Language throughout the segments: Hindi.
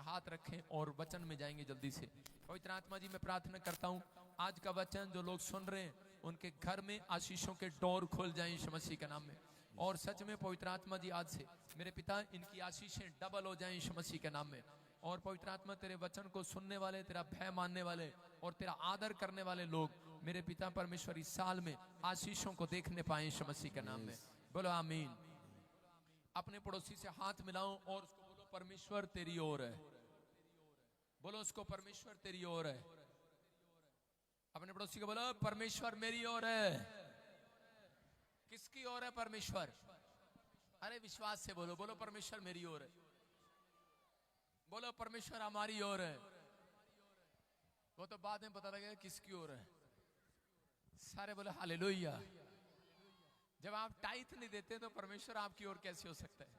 हाथ रखें और वचन में जाएंगे जल्दी से। पवित्र आत्मा जी मैं प्रार्थना करता हूँ आज का वचन जो लोग सुन रहे हैं उनके घर में आशीषों के डोर खुल जाएं यीशु मसीह के नाम में। और सच में पवित्र आत्मा जी आज से मेरे पिता इनकी आशीषें डबल हो जाएं यीशु मसीह के नाम में। और पवित्र आत्मा तेरे वचन को सुनने वाले, तेरा भय मानने वाले और तेरा आदर करने वाले लोग मेरे पिता परमेश्वर इस साल में आशीषों को देखने पाए यीशु मसीह के नाम में। बोलो आमीन। अपने पड़ोसी से हाथ मिलाओ और उसको बोलो परमेश्वर तेरी ओर है। बोलो उसको परमेश्वर तेरी ओर है। अपने पड़ोसी को बोलो परमेश्वर मेरी ओर है। किसकी ओर है परमेश्वर? अरे विश्वास से बोलो, बोलो परमेश्वर मेरी ओर है। बोलो परमेश्वर हमारी ओर है। वो तो बाद में पता लगेगा किसकी ओर है। सारे बोले हालेलुया। जब आप टाइथ नहीं देते तो परमेश्वर आपकी ओर कैसे हो सकता है?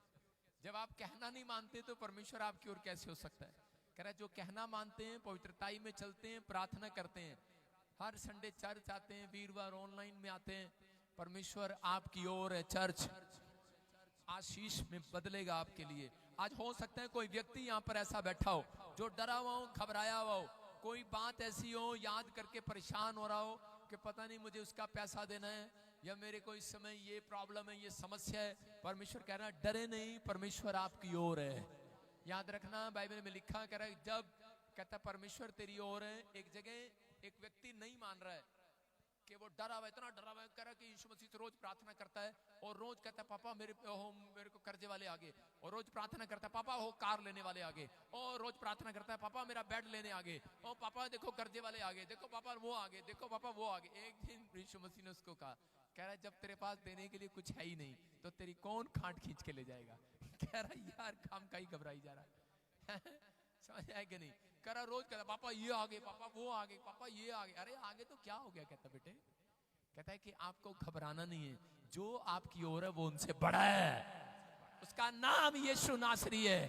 जब आप कहना नहीं मानते तो परमेश्वर आपकी ओर कैसे हो सकता है? कह रहा है जो कहना मानते हैं, पवित्रताई में चलते हैं, प्रार्थना करते हैं, हर संडे चर्च आते हैं, वीरवार ऑनलाइन में आते हैं, परमेश्वर आपकी ओर है। चर्च आशीष में बदलेगा आपके लिए। आज हो सकता है कोई व्यक्ति यहाँ पर ऐसा बैठा हो जो डरा हुआ हो, घबराया हुआ हो, कोई बात ऐसी हो याद करके परेशान हो रहा हो कि पता नहीं मुझे उसका पैसा देना है या मेरे को इस समय ये प्रॉब्लम है, ये समस्या है। परमेश्वर कह रहा है डरे नहीं, परमेश्वर आपकी ओर है। याद रखना बाइबल में लिखा, कह रहा है जब कहता परमेश्वर तेरी ओर है। एक जगह एक व्यक्ति नहीं मान रहा है कि वो डरा हुआ, इतना डरा हुआ, कह रहा कि यीशु मसीह से रोज प्रार्थना करता है और रोज कहता है पापा मेरे को कर्जे वाले आगे, और रोज प्रार्थना करता है पापा हो कार लेने वाले आगे, और रोज प्रार्थना करता है पापा मेरा बेड लेने आगे, और पापा देखो कर्जे वाले आगे, देखो पापा वो आगे, देखो पापा वो आगे। एक दिन यीशु मसीह ने उसको कहा, कह रहा है जब तेरे पास देने के लिए कुछ है ही नहीं तो तेरी कौन खाट खींच के ले जाएगा? कह रहा है यार काम का ही घबराई जा रहा है। समझ आया कि नहीं? कह रहा रोज कहता पापा ये आगे, पापा वो आगे, पापा ये आगे। अरे आगे तो क्या हो गया? कहता बेटे, कहता है कि आपको घबराना नहीं है, जो आपकी ओर है वो उनसे बड़ा है, उसका नाम यीशु नासरी है।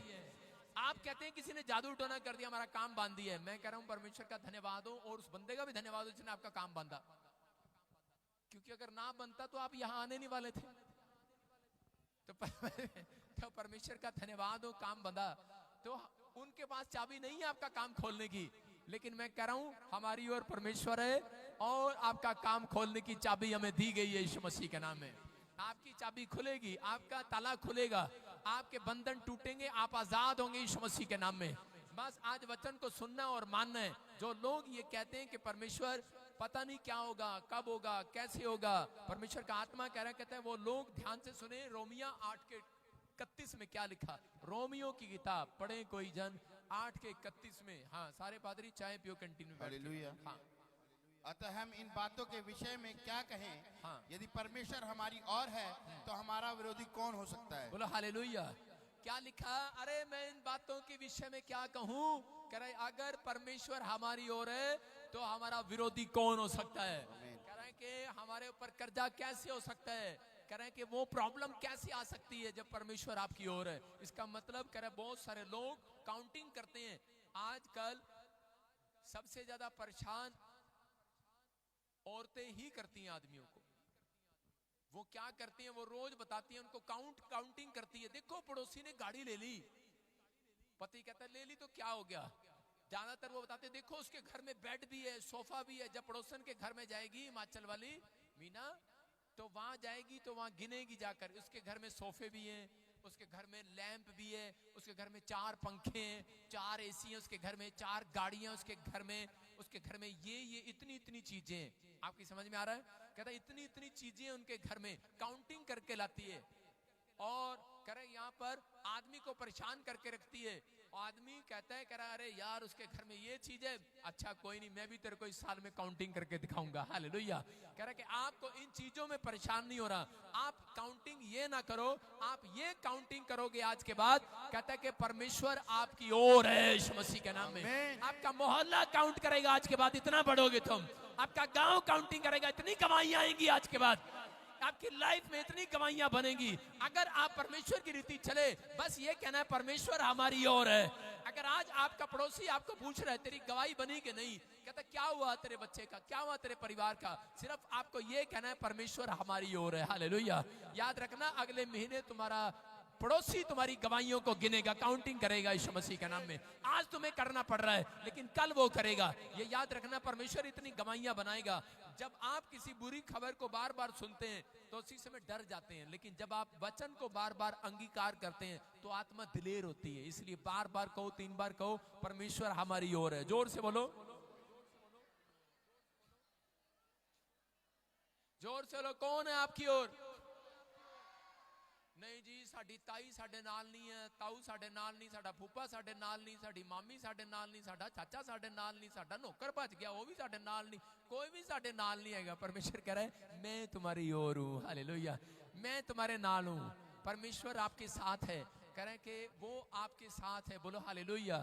आप कहते हैं किसी ने जादू टोना कर दिया, हमारा काम बांध दिया है। मैं कह रहा हूं परमेश्वर का धन्यवाद हो और उस बंदे का भी धन्यवाद हो जिसने आपका काम बांधा, क्योंकि अगर ना बनता तो आप यहां आने नहीं वाले थे। तो परमेश्वर का धन्यवाद हो, काम बंधा। तो उनके पास चाबी नहीं है आपका काम खोलने की, लेकिन मैं कह रहा हूं हमारी ओर परमेश्वर है और आपका काम खोलने की चाबी हमें दी गई है यीशु मसीह के नाम में। आपकी चाबी खुलेगी, आपका ताला खुलेगा, आपके बंधन टूटेंगे, आप आजाद होंगे यीशु मसीह के नाम में। बस आज वचन को सुनना और मानना है। जो लोग ये कहते हैं कि परमेश्वर पता नहीं क्या होगा, कब होगा, कैसे होगा, परमेश्वर का आत्मा कह रहा कहता है वो लोग ध्यान से सुने। रोमिया 8:31 में क्या लिखा? रोमियो की किताब पढ़े कोई जन, 8:31 में। हाँ सारे पादरी चाय पियो कंटिन्यू। हालेलुया। हाँ अतः हम इन बातों के विषय में क्या कहें? हाँ। यदि परमेश्वर हमारी ओर है तो हमारा विरोधी कौन हो सकता है? बोलो हालेलुया। क्या लिखा? अरे मैं इन बातों के विषय में क्या कहूं? कह रहे अगर परमेश्वर हमारी ओर है तो हमारा विरोधी कौन हो सकता है? कह रहे हैं कि हमारे ऊपर कर्जा कैसे हो सकता है? कह रहे हैं कि वो प्रॉब्लम कैसे आ सकती है जब परमेश्वर आपकी ओर है? इसका मतलब कह रहे हैं बहुत सारे लोग काउंटिंग करते हैं। आजकल सबसे ज्यादा परेशान औरतें ही करती हैं आदमियों को। वो क्या करती हैं? वो रोज बताती हैं, उनको काउंटिंग करती है। देखो पड़ोसी ने गाड़ी ले ली, पति कहता है ले ली तो क्या हो गया? ज्यादातर वो बताते देखो उसके घर में बेड भी है, सोफा भी है। जब पड़ोसन के घर में जाएगी हिमाचल वाली मीना, तो वहां जाएगी तो वहां गिनेगी जाकर, उसके घर में सोफे भी हैं, उसके घर में लैंप भी है, उसके घर में 4 पंखे हैं, 4 एसी हैं, उसके घर में 4 गाड़ियां, उसके घर में ये इतनी इतनी चीजें। आपकी समझ में आ रहा है? कहता है इतनी इतनी चीजें उनके घर में, काउंटिंग करके लाती है। और कह रहे यहाँ पर आदमी को परेशान करके रखती है। और आदमी कहता है, कह रहा अरे यार उसके घर में ये चीज है, अच्छा कोई नहीं मैं भी तेरे को इस साल में काउंटिंग करके दिखाऊंगा। हालेलुया। कह रहा कि आपको इन चीजों में परेशान नहीं हो रहा, आप काउंटिंग ये ना करो, आप ये काउंटिंग करोगे आज के बाद। कहता है कि परमेश्वर आपकी ओर है यीशु मसीह के नाम में। आपका मोहल्ला काउंट करेगा आज के बाद, इतना बढ़ोगे तुम। आपका गांव काउंटिंग करेगा, इतनी कमाइयां आएंगी आज के बाद, आपकी लाइफ में इतनी कमाइयां बनेंगी अगर आप परमेश्वर की रीति चले। बस ये कहना है परमेश्वर हमारी ओर है। अगर आज आपका पड़ोसी आपको पूछ रहा है तेरी गवाही बनी कि नहीं, कहता क्या हुआ तेरे बच्चे का, क्या हुआ तेरे परिवार का, सिर्फ आपको ये कहना है परमेश्वर हमारी ओर है। हालेलुया। याद रखना अगले महीने तुम्हारा पड़ोसी तुम्हारी गवाहियों को गिनेगा, काउंटिंग करेगा यीशु मसीह के नाम में। आज तुम्हें करना पड़ रहा है, लेकिन कल वो करेगा। ये याद रखना, परमेश्वर इतनी गवाहियां बनाएगा। जब आप किसी बुरी खबर को बार बार सुनते हैं तो उसी समय डर जाते हैं, लेकिन जब आप वचन को बार बार अंगीकार करते हैं तो आत्मा दिलेर होती है। इसलिए बार बार कहो, 3 बार कहो, परमेश्वर हमारी ओर है। जोर से बोलो, जोर से बोलो, कौन है आपकी ओर? नहीं जी, साडी ताई साडे नाल नहीं है, ताऊ साडे नाल नहीं, साडा फूफा साडे नाल नहीं, साडी मामी साडे नाल नहीं, साडा चाचा साडे नाल नहीं, साडा नौकर भज गया वो भी साडे नाल नहीं, कोई भी साडे नाल नहीं हैगा। परमेश्वर कह रहा है मैं तुम्हारी ओर हूं। हालेलुया, मैं तुम्हारे नाल हूं। परमेश्वर आपके साथ है। कह रहे हैं कि वो आपके साथ है। बोलो हालेलुया।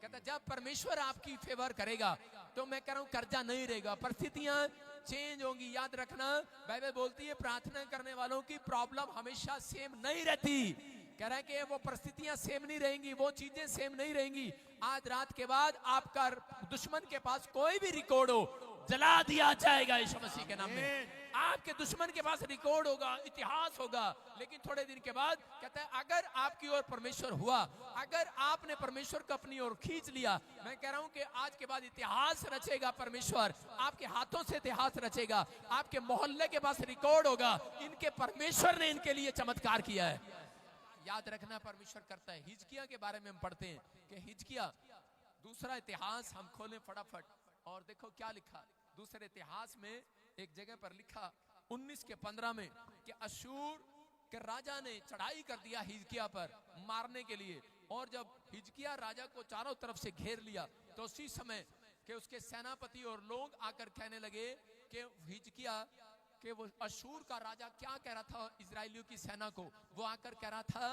कहता जब परमेश्वर आपकी फेवर करेगा तो मैं कह रहा हूं कर्जा नहीं रहेगा, परिस्थितियां चेंज होंगी। याद रखना, बाइबल बोलती है प्रार्थना करने वालों की प्रॉब्लम हमेशा सेम नहीं रहती। कह रहा है कि वो परिस्थितियां सेम नहीं रहेंगी, वो चीजें सेम नहीं रहेंगी। आज रात के बाद आपका दुश्मन के पास कोई भी रिकॉर्ड हो, जला दिया जाएगा यीशु मसीह के नाम में। आपके दुश्मन के पास रिकॉर्ड होगा, इतिहास होगा, लेकिन थोड़े दिन के बाद कहता है अगर आपकी ओर परमेश्वर हुआ, अगर आपने परमेश्वर को अपनी ओर खींच लिया, मैं कह रहा हूं कि आज के बाद इतिहास रचेगा परमेश्वर। आपके हाथों से इतिहास रचेगा, आपके मोहल्ले के पास रिकॉर्ड होगा, इनके परमेश्वर ने इनके लिए चमत्कार किया है। याद रखना, परमेश्वर करता है। हिजकिया के बारे में हम पढ़ते हैं कि हिजकिया, दूसरा इतिहास हम खोलें फटाफट और देखो क्या लिखा। दूसरे इतिहास में एक जगह पर लिखा 19 के 15 में कि अशूर के राजा ने चढ़ाई कर दिया हिजकिया पर मारने के लिए। और जब हिजकिया राजा को चारों तरफ से घेर लिया तो उसी समय कि उसके सेनापति और लोग आकर कहने लगे कि हिजकिया कि वो अशूर का राजा क्या कह रहा था इजराइलियों की सेना को। वो आकर कह रहा था,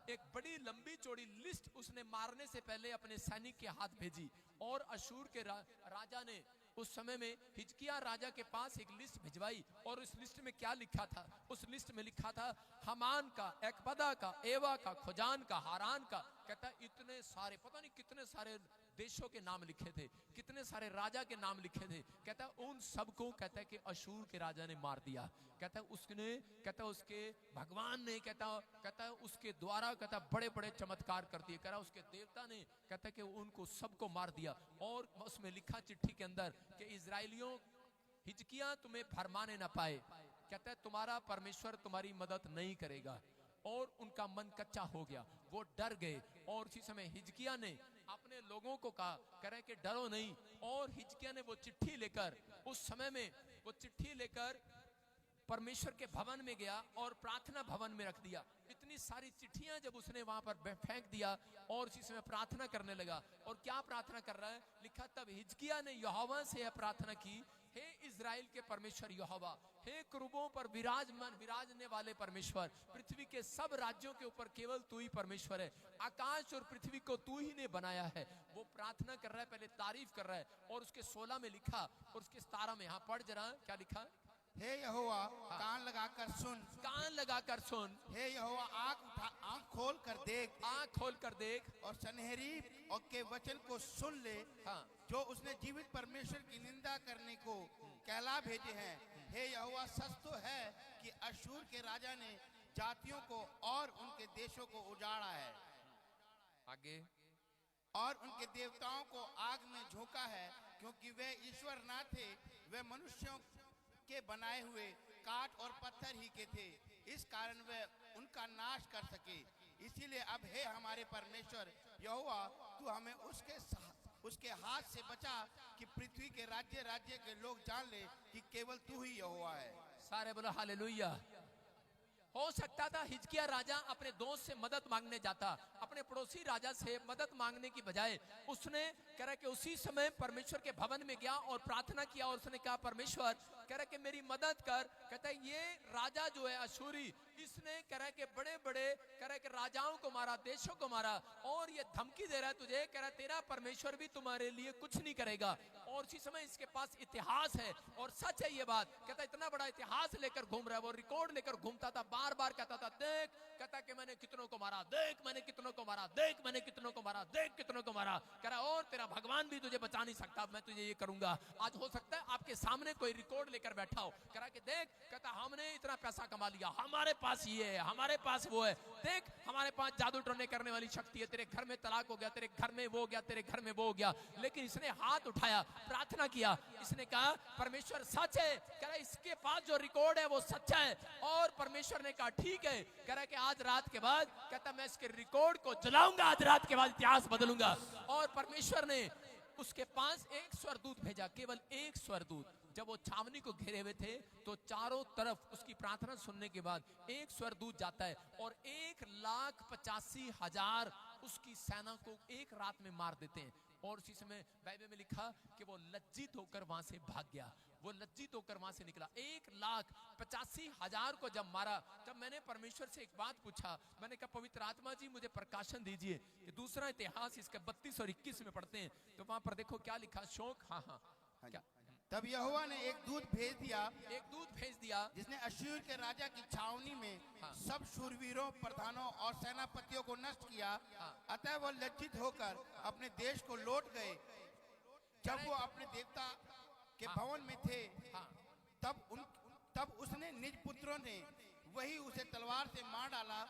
एक बड़ी लंबी चौड़ी लिस्ट उसने मारने से पहले अपने सैनिक के हाथ भेजी। और अशूर के राजा ने उस समय में हिजकिया राजा के पास एक लिस्ट भिजवाई। और उस लिस्ट में क्या लिखा था? उस लिस्ट में लिखा था हमान का, एकबदा का, एवा का, खुजान का, हारान का। कहता है इतने सारे, पता नहीं कितने सारे देशों के नाम लिखे थे, कितने सारे राजा के नाम लिखे थे। कहता है उन सबको कहता है कि अशूर के राजा ने मार दिया। कहता है उसने, कहता है उसके भगवान ने, कहता है उसके द्वारा कहता है बड़े बड़े चमत्कार कर दिए। कह रहा उसके देवता ने, कहता है कि उनको सबको मार दिया। और उसमें लिखा चिट्ठी के अंदर कि इजराइलियों, हिजकिया तुम्हें फरमाने ना पाए, कहता है तुम्हारा परमेश्वर तुम्हारी मदद नहीं करेगा। और उनका मन कच्चा हो गया, वो डर गए। और उसी समय हिजकिया ने अपने लोगों को कहा, कह रहे कि डरो नहीं। और हिजकिया ने वो चिट्ठी लेकर, उस समय में वो चिट्ठी लेकर परमेश्वर के भवन में गया और प्रार्थना भवन में रख दिया। इतनी सारी चिट्ठियां जब उसने वहां पर फेंक दिया और उसी समय प्रार्थना करने लगा। और क्या प्रार्थना कर रहा है? लिखा तब हिजकिया ने यहोवा से प्रार्थना की, हे इजराइल के परमेश्वर यहोवा, हे क्रूबों पर विराजने वाले परमेश्वर, पृथ्वी के सब राज्यों के ऊपर केवल तू ही परमेश्वर है, आकाश और पृथ्वी को तू ही ने बनाया है। वो प्रार्थना कर रहा है, पहले तारीफ कर रहा है। और उसके 16 में लिखा और उसके 17 में, हाँ पढ़ जरा क्या लिखा। हे यहोवा कान लगाकर सुन, कान लगाकर सुन। हे यहोवा आंख खोल कर देख, आंख खोल कर देख और सनहेरीब और के वचन को सुन ले, हाँ, जो उसने जीवित परमेश्वर की निंदा करने को कहला भेजे हैं। हे यहोवा सच तो है कि अशूर के राजा ने जातियों को और उनके देशों को उजाड़ा है, आगे, और उनके देवताओं को आग में झोंका है, क्योंकि वे ईश्वर ना थे, वे मनुष्यों के बनाए हुए काट और पत्थर ही के थे, इस कारण वे उनका नाश कर सके। इसीलिए अब हे हमारे परमेश्वर यहोवा, तू हमें उसके हाथ से बचा कि पृथ्वी के राज्य राज्य के लोग जान ले कि केवल तू ही यहोवा है। सारे बोलो हालेलुया। हो सकता था हिजकिया राजा अपने दोस्त से मदद मांगने जाता, अपने पड़ोसी राजा से मदद मांगने की बजाय उसने कह रहा कि उसी समय परमेश्वर के भवन में गया और प्रार्थना किया। और उसने कहा परमेश्वर, कह रहा कि मेरी मदद कर। कहता है ये राजा जो है अशूरी, इसने कह रहा है कि बड़े बड़े कह रहा है कि राजाओं को मारा, देशों को मारा, और ये धमकी दे रहा है तुझे, कह रहा है तेरा परमेश्वर भी तुम्हारे लिए कुछ नहीं करेगा। और उसी समय इसके पास इतिहास है और सच है ये बात। कहता इतना बड़ा इतिहास लेकर घूम रहा है, वो रिकॉर्ड लेकर घूमता था, बार बार कहता था देख, कहता कि मैंने कितनों को मारा, देख मैंने कितनों को मारा, देख मैंने कितनों को मारा, देख कितनों को मारा। कह रहा और तेरा भगवान भी तुझे बचा नहीं सकता, मैं तुझे ये करूंगा। आज हो सकता है आपके सामने कोई रिकॉर्ड लेकर बैठा हो, कह रहा कि देख, कहता हमने इतना पैसा कमा लिया, हमारे पास ये है, हमारे पास वो है, देख हमारे पास जादू टोने करने वाली शक्ति है, तेरे घर में तलाक हो गया, तेरे घर में वो हो गया, तेरे घर में वो हो गया। लेकिन इसने हाथ उठाया, प्रार्थना किया, इसने कहा परमेश्वर सच है, कह रहा इसके पास जो रिकॉर्ड है वो सच्चा है। और परमेश्वर ने कहा ठीक है, कह रहा कि आज रात के बाद, कहता मैं इसके रिकॉर्ड को जलाऊंगा, आज रात के बाद इतिहास बदलूंगा। और परमेश्वर ने उसके पास एक स्वर्गदूत भेजा, केवल एक स्वर्गदूत। जब वो छावनी को घेरे हुए थे तो चारों तरफ उसकी प्रार्थना सुनने के बाद एक स्वर्गदूत जाता है और 1,85,000 उसकी सेना को एक रात में मार देते हैं। और उसी समय बाइबल में लिखा कि वो लज्जित होकर वहां से भाग गया, वो लज्जित होकर वहां से निकला। 1,85,000 को जब मारा, तब मैंने परमेश्वर से एक बात पूछा, मैंने कहा पवित्र आत्मा जी मुझे प्रकाशन दीजिए कि दूसरा इतिहास इसका 32 और 21 में पढ़ते हैं तो वहां पर देखो क्या लिखा। शोक हाँ क्या, तब यहोवा ने एक दूत भेज दिया जिसने अश्शूर के राजा की छावनी में सब शूरवीरों, प्रधानों और सेनापतियों को नष्ट किया। अतः वो लज्जित होकर अपने देश को लौट गए। जब वो अपने देवता के भवन में थे तब उसने निज पुत्रों ने वही उसे तलवार से मार डाला।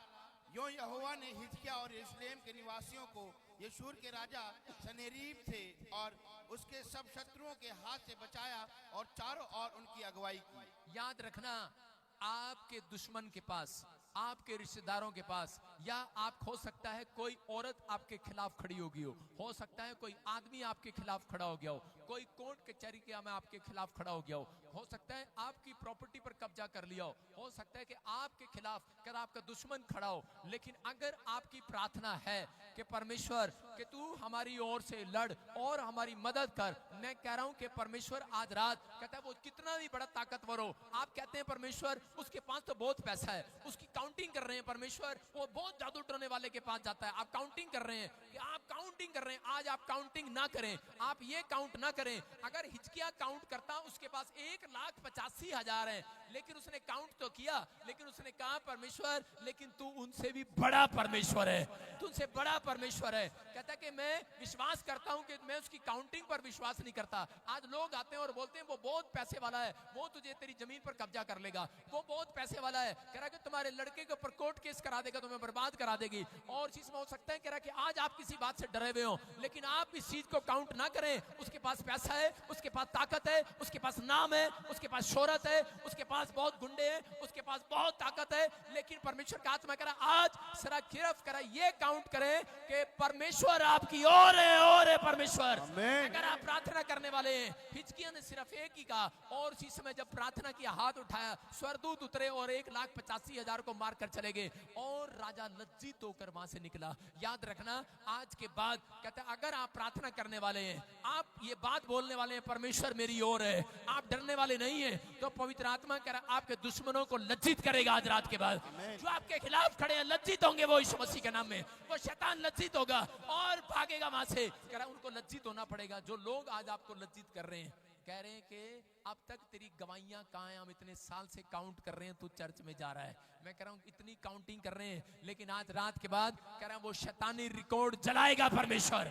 यो यहोवा ने हिजकिय्याह और यरूशलेम के निवासियों को यशूर के राजा सनेरीब से और उसके सब शत्रुओं के हाथ से बचाया और चारों ओर उनकी अगुवाई की। याद रखना, आपके दुश्मन के पास, आपके रिश्तेदारों के पास, या आप हो सकता है कोई औरत आपके खिलाफ खड़ी होगी हो सकता है कोई आदमी आपके खिलाफ खड़ा हो गया हो, कोई कोर्ट कचहरी में आपके खिलाफ खड़ा हो गया हो सकता है आपकी प्रॉपर्टी पर कब्जा कर लिया हो सकता है कि आपके खिलाफ अगर आपका दुश्मन खड़ा हो। लेकिन अगर आपकी प्रार्थना है कि परमेश्वर कि तू हमारी ओर से लड़ और हमारी मदद कर, मैं कह रहा हूं कि परमेश्वर आज रात कहता है वो कितना भी बड़ा ताकतवर हो, आप कहते हैं परमेश्वर उसके पास तो बहुत पैसा है, उसकी काउंटिंग कर रहे हैं परमेश्वर, वो बहुत जादू टोने वाले के पास जाता है, आप काउंटिंग कर रहे हैं कि आप काउंटिंग कर रहे हैं। आज आप काउंटिंग ना करें, आप ये काउंट ना करें। अगर हिजकिय्याह काउंट करता, उसके पास 1,85,000 है, लेकिन उसने काउंट तो किया, लेकिन उसने कहा परमेश्वर लेकिन तू उनसे भी बड़ा परमेश्वर है, तू उनसे बड़ा परमेश्वर है। कहता है कि मैं विश्वास करता हूं कि मैं उसकी काउंटिंग पर विश्वास नहीं करता। आज लोग आते हैं और बोलते हैं वो बहुत पैसे वाला है, वो तुझे तेरी जमीन पर कब्जा कर लेगा, वो बहुत पैसे वाला है, कह रहा कि तुम्हारे लड़के के ऊपर कोर्ट केस करा देगा, तुम्हें बर्बाद करा देगी। और चीज में हो सकता है कह रहा कि आज आप किसी बात से डरे हुए हो, लेकिन आप इस चीज को काउंट ना करें। उसके पास पैसा है, उसके पास ताकत है, उसके पास नाम है, उसके पास शोहरत है, उसके पास बहुत गुंडे हैं, उसके पास बहुत ताकत है, लेकिन परमेश्वर का आत्मा कह रहा आज सरा गिरफ्त करा, ये काउंट करें कि परमेश्वर आपकी ओर है, और है परमेश्वर। अगर आप प्रार्थना करने वाले हैं, हिजकिय्याह ने सिर्फ एक ही कहा, और इसी समय जब प्रार्थना किया, हाथ उठाया, स्वर्गदूत उतरे और 1,85,000 को मार कर चले गए और राजा लज्जित होकर वहां से निकला। याद रखना, आज के बाद कहता है अगर आप प्रार्थना करने वाले हैं, आप ये बात बोलने वाले हैं परमेश्वर मेरी ओर है, आप डरने वाले नहीं है, तो पवित्र आत्मा कह रहा आपके दुश्मनों को लज्जित करेगा आज रात के बाद। जो आपके खिलाफ खड़े हैं लज्जित होंगे, वो यीशु मसीह के नाम में, वो शैतान लज्जित होगा और भागेगा वहां से। कह रहा उनको लज्जित होना पड़ेगा। जो लोग आज आपको लज्जित कर रहे हैं, कह रहे हैं कि अब तक तेरी गवाहियां कहां हैं, हम इतने साल से काउंट कर रहे हैं, तू चर्च में जा रहा है, मैं कह रहा हूं इतनी काउंटिंग कर रहे हैं, लेकिन आज रात के बाद कह रहा हूं वो शैतानी रिकॉर्ड जलाएगा परमेश्वर,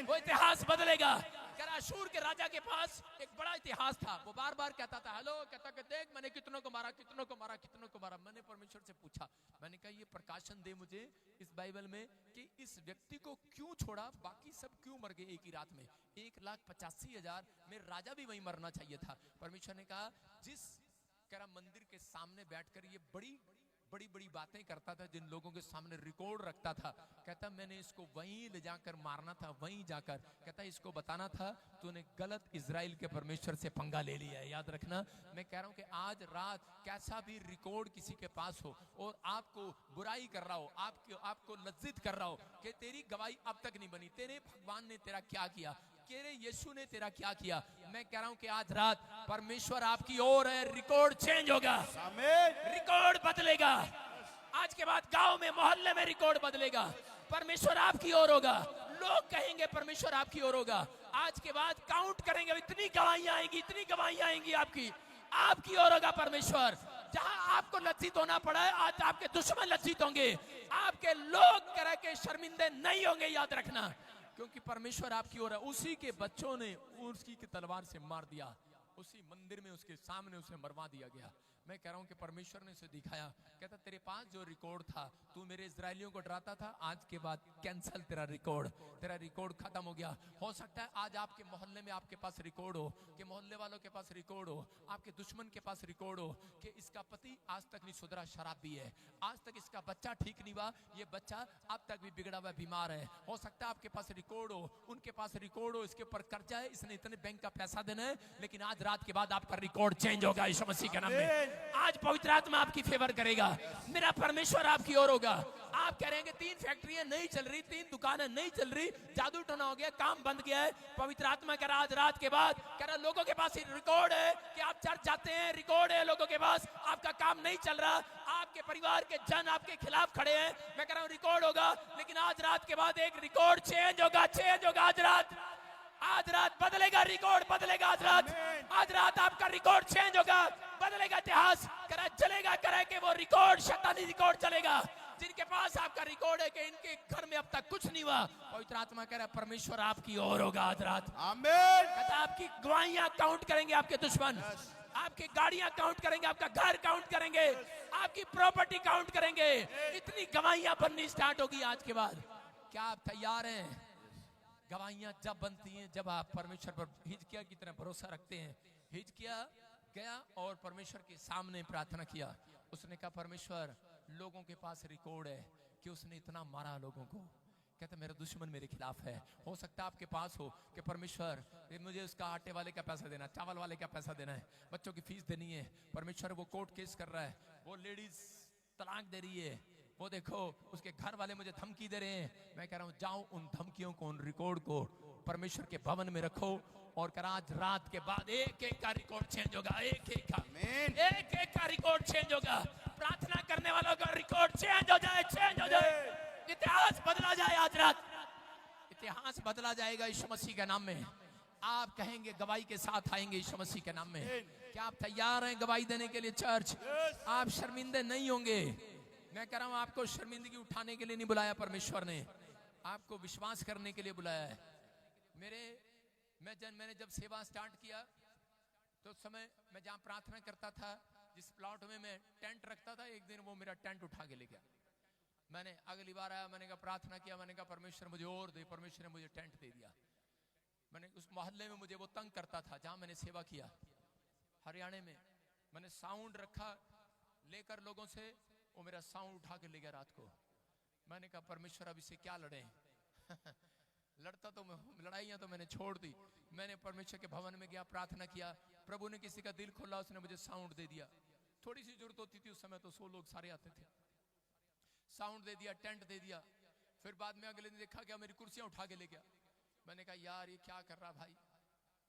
वो इतिहास बदलेगा। कह रहा अश्शूर के राजा के पास एक बड़ा इतिहास था, वो बार बार कहता था हेलो, कहता कि देख मैंने कितनों को मारा, कितनों को मारा, कितनों को मारा। मैंने परमेश्वर से पूछा, मैंने कहा ये प्रकाशन दे मुझे इस बाइबल में कि इस व्यक्ति को क्यों छोड़ा, बाकी सब क्यों मर गए एक ही रात में। 1,85,000 में राजा भी वहीं मरना चाहिए था। परमेश्वर ने कहा जिस कह रहा मंदिर के सामने बैठकर ये बड़ी बड़ी बड़ी बातें करता था, जिन लोगों के सामने रिकॉर्ड रखता था, कहता मैंने इसको वहीं ले जाकर मारना था, वहीं जाकर कहता इसको बताना था तूने गलत इजराइल के परमेश्वर से पंगा ले लिया है। याद रखना, मैं कह रहा हूं कि आज रात कैसा भी रिकॉर्ड किसी के पास हो और आपको बुराई कर रहा हो, आपको लज्जित कर रहा हो कि तेरी गवाही अब तक नहीं बनी, तेरे भगवान ने तेरा क्या किया, तेरे यीशु ने तेरा क्या किया, मैं कह रहा हूं कि आज रात परमेश्वर आपकी ओर है, रिकॉर्ड चेंज होगा, रिकॉर्ड बदलेगा। आज के बाद गांव में, मोहल्ले में रिकॉर्ड बदलेगा, परमेश्वर आपकी ओर होगा, लोग कहेंगे परमेश्वर आपकी ओर होगा। आज के बाद काउंट करेंगे, इतनी गवाहियां आएंगी, इतनी गवाहियां आएंगी आपकी ओर होगा परमेश्वर। जहां आपको लज्जित होना पड़ा है, आज आपके दुश्मन लज्जित होंगे, आपके लोग कह के शर्मिंदे नहीं होंगे। याद रखना, क्योंकि परमेश्वर आपकी ओर है। उसी के बच्चों ने उसकी की तलवार से मार दिया, उसी मंदिर में उसके सामने उसे मरवा दिया गया। मैं कह रहा हूं कि परमेश्वर ने उसे दिखाया, कहता तेरे पास जो रिकॉर्ड था, तू मेरे इजरायलियों को डराता था, आज के बाद कैंसल तेरा रिकॉर्ड खत्म हो गया। हो सकता है आज आपके मोहल्ले में आपके पास रिकॉर्ड हो, कि मोहल्ले वालों के पास रिकॉर्ड हो, आपके दुश्मन के पास रिकॉर्ड हो कि इसका पति आज तक नहीं सुधरा, शराबी है, आज तक इसका बच्चा ठीक नहीं हुआ, ये बच्चा अब तक भी बिगड़ा हुआ बीमार है। हो सकता है आपके पास रिकॉर्ड हो, उनके पास रिकॉर्ड हो, इसके ऊपर कर्जा है, इसने इतने बैंक का पैसा देना है, लेकिन आज रात के बाद आपका रिकॉर्ड चेंज होगा यीशु मसीह के नाम में। आज पवित्र आत्मा आपकी फेवर करेगा, मेरा परमेश्वर आपकी ओर होगा। आप कह रहे हैं कि 3 फैक्ट्रियां नहीं चल रही, 3 दुकानें नहीं चल रही, जादू टोना हो गया, काम बंद गया है। पवित्र आत्मा कह रहा आज रात के बाद, कह रहा लोगों के पास रिकॉर्ड है कि आप चर्च जाते हैं, रिकॉर्ड है लोगों के पास, आपका काम नहीं चल रहा, आपके परिवार के जन आपके खिलाफ खड़े हैं। मैं कह रहा हूं रिकॉर्ड होगा, लेकिन आज रात के बाद एक रिकॉर्ड चेंज होगा आज रात बदलेगा, रिकॉर्ड बदलेगा। आज रात आपका रिकॉर्ड चेंज होगा, बदलेगा इतिहास, करा चलेगा, करा कि वो रिकॉर्ड शैतानी रिकॉर्ड चलेगा। जिनके पास आपका रिकॉर्ड है कि इनके घर में अब तक कुछ नहीं हुआ, पवित्र आत्मा कह रहा है परमेश्वर आपकी ओर होगा आज रात। आमीन। कहता आपकी गवाहियां काउंट करेंगे आपके दुश्मन, आपकी गाड़ियां काउंट करेंगे, आपका घर काउंट करेंगे, आपकी प्रॉपर्टी काउंट करेंगे। इतनी गवाहियां बननी स्टार्ट होगी आज के बाद। क्या आप तैयार हैं? गवाहियां जब बनती हैं जब आप परमेश्वर पर हिजकिया की तरह भरोसा रखते हैं। हिजकिया गया और परमेश्वर के सामने प्रार्थना किया। उसने कहा परमेश्वर लोगों के पास रिकॉर्ड है कि उसने इतना मारा लोगों को, कहता मेरा दुश्मन मेरे खिलाफ है। हो सकता है आपके पास हो कि परमेश्वर मुझे उसका आटे वाले का पैसा देना, चावल वाले का पैसा देना है, बच्चों की फीस देनी है। परमेश्वर वो कोर्ट केस कर रहा है, वो लेडीज तलाक दे रही है, वो देखो उसके घर वाले मुझे धमकी दे रहे हैं। मैं कह रहा हूं जाओ उन धमकियों को, उन रिकॉर्ड को परमेश्वर के भवन में रखो और कर आज रात के बाद एक एक का रिकॉर्ड चेंज होगा, एक एक का रिकॉर्ड चेंज होगा। प्रार्थना करने वालों का रिकॉर्ड चेंज हो जाए, इतिहास बदला जाए। आज रात इतिहास बदला जाएगा यीशु मसीह के नाम में। आप कहेंगे गवाही के साथ आएंगे यीशु मसीह के नाम में। क्या आप तैयार हैं गवाही देने के लिए चर्च? आप शर्मिंदे नहीं होंगे। मैं कह रहा हूं आपको शर्मिंदगी उठाने के लिए नहीं बुलाया परमेश्वर ने, आपको विश्वास करने के लिए बुलाया है। मैंने जब सेवा स्टार्ट किया तो उस समय मैं जहां प्रार्थना करता था, जिस प्लॉट में मैं टेंट रखता था, एक दिन वो मेरा टेंट उठा के ले गया। मैंने अगली बार आया, मैंने कहा प्रार्थना किया, मैंने कहा परमेश्वर मुझे और दे, परमेश्वर ने मुझे टेंट दे दिया। मैंने उस मोहल्ले में मुझे वो तंग करता था जहां मैंने सेवा किया हरियाणा में, मैंने साउंड रखा लेकर लोगों से, वो मेरा साउंड उठा के ले गया रात को। मैंने कहा परमेश्वर अब इससे क्या लड़े लड़ता तो लड़ाइयां तो मैंने छोड़ दी। मैंने परमेश्वर के भवन में गया, प्रार्थना किया, प्रभु ने किसी का दिल खोला, उसने मुझे साउंड दे दिया। थोड़ी सी जरूरत होती थी उस समय तो 100 लोग सारे आते थे, साउंड दे दिया, टेंट दे दिया। फिर बाद में अगले दिन देखा क्या मेरी कुर्सियां उठा के ले गया। मैंने कहा यार ये क्या कर रहा भाई,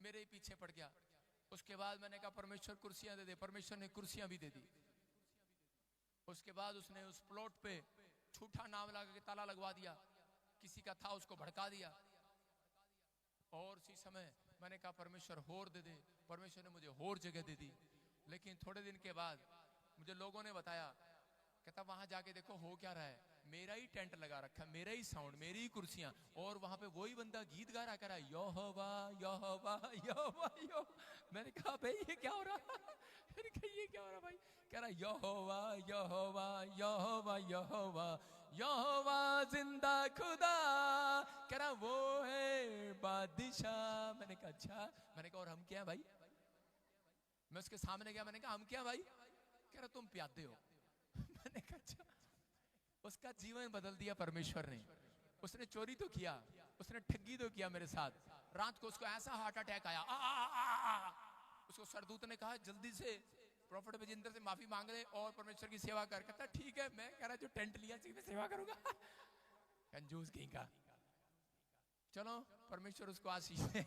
मेरे ही पीछे पड़ गया। उसके बाद मैंने कहा परमेश्वर कुर्सियां दे दे, परमेश्वर ने कुर्सियां भी दे दी। उसके बाद उसने उस प्लॉट पे झूठा नाम लगा के ताला लगवा दिया, किसी का था उसको भड़का दिया। और उसी समय मैंने कहा परमेश्वर होर दे दे, परमेश्वर ने मुझे होर जगह दे दी। लेकिन थोड़े दिन के बाद मुझे लोगों ने बताया, कहता वहां जाके देखो हो क्या रहा है, मेरा ही टेंट लगा रखा, मेरा ही साउंड, मेरी ही कुर्सियां, और वहां पे वही बंदा गीत गा रहा, कह रहा यहोवा यहोवा यहोवा यहोवा। मैंने कहा भाई ये क्या हो रहा मैंने कहा ये क्या हो रहा भाई? कह रहा यहोवा यहोवा यहोवा यहोवा यहोवा जिंदा खुदा, कह रहा वो है बादशाह। मैंने कहा अच्छा। मैंने कहा और हम क्या भाई? मैं उसके सामने गया, मैंने कहा हम क्या भाई? कह रहा तुम प्यादे हो। मैंने कहा अच्छा। उसका जीवन बदल दिया परमेश्वर ने। उसने चोरी तो किया, उसने ठगी तो किया मेरे साथ। रात को उसको ऐसा हार्ट अटैक आया, उसको सरदूत ने कहा जल्दी से प्रॉफिट विजेंद्र से माफी मांग ले और परमेश्वर की सेवा कर। कहता ठीक है, मैं कह रहा जो टेंट लिया मैं सेवा करूंगा कंजूस कहीं का। चलो परमेश्वर उसको आशीष दे।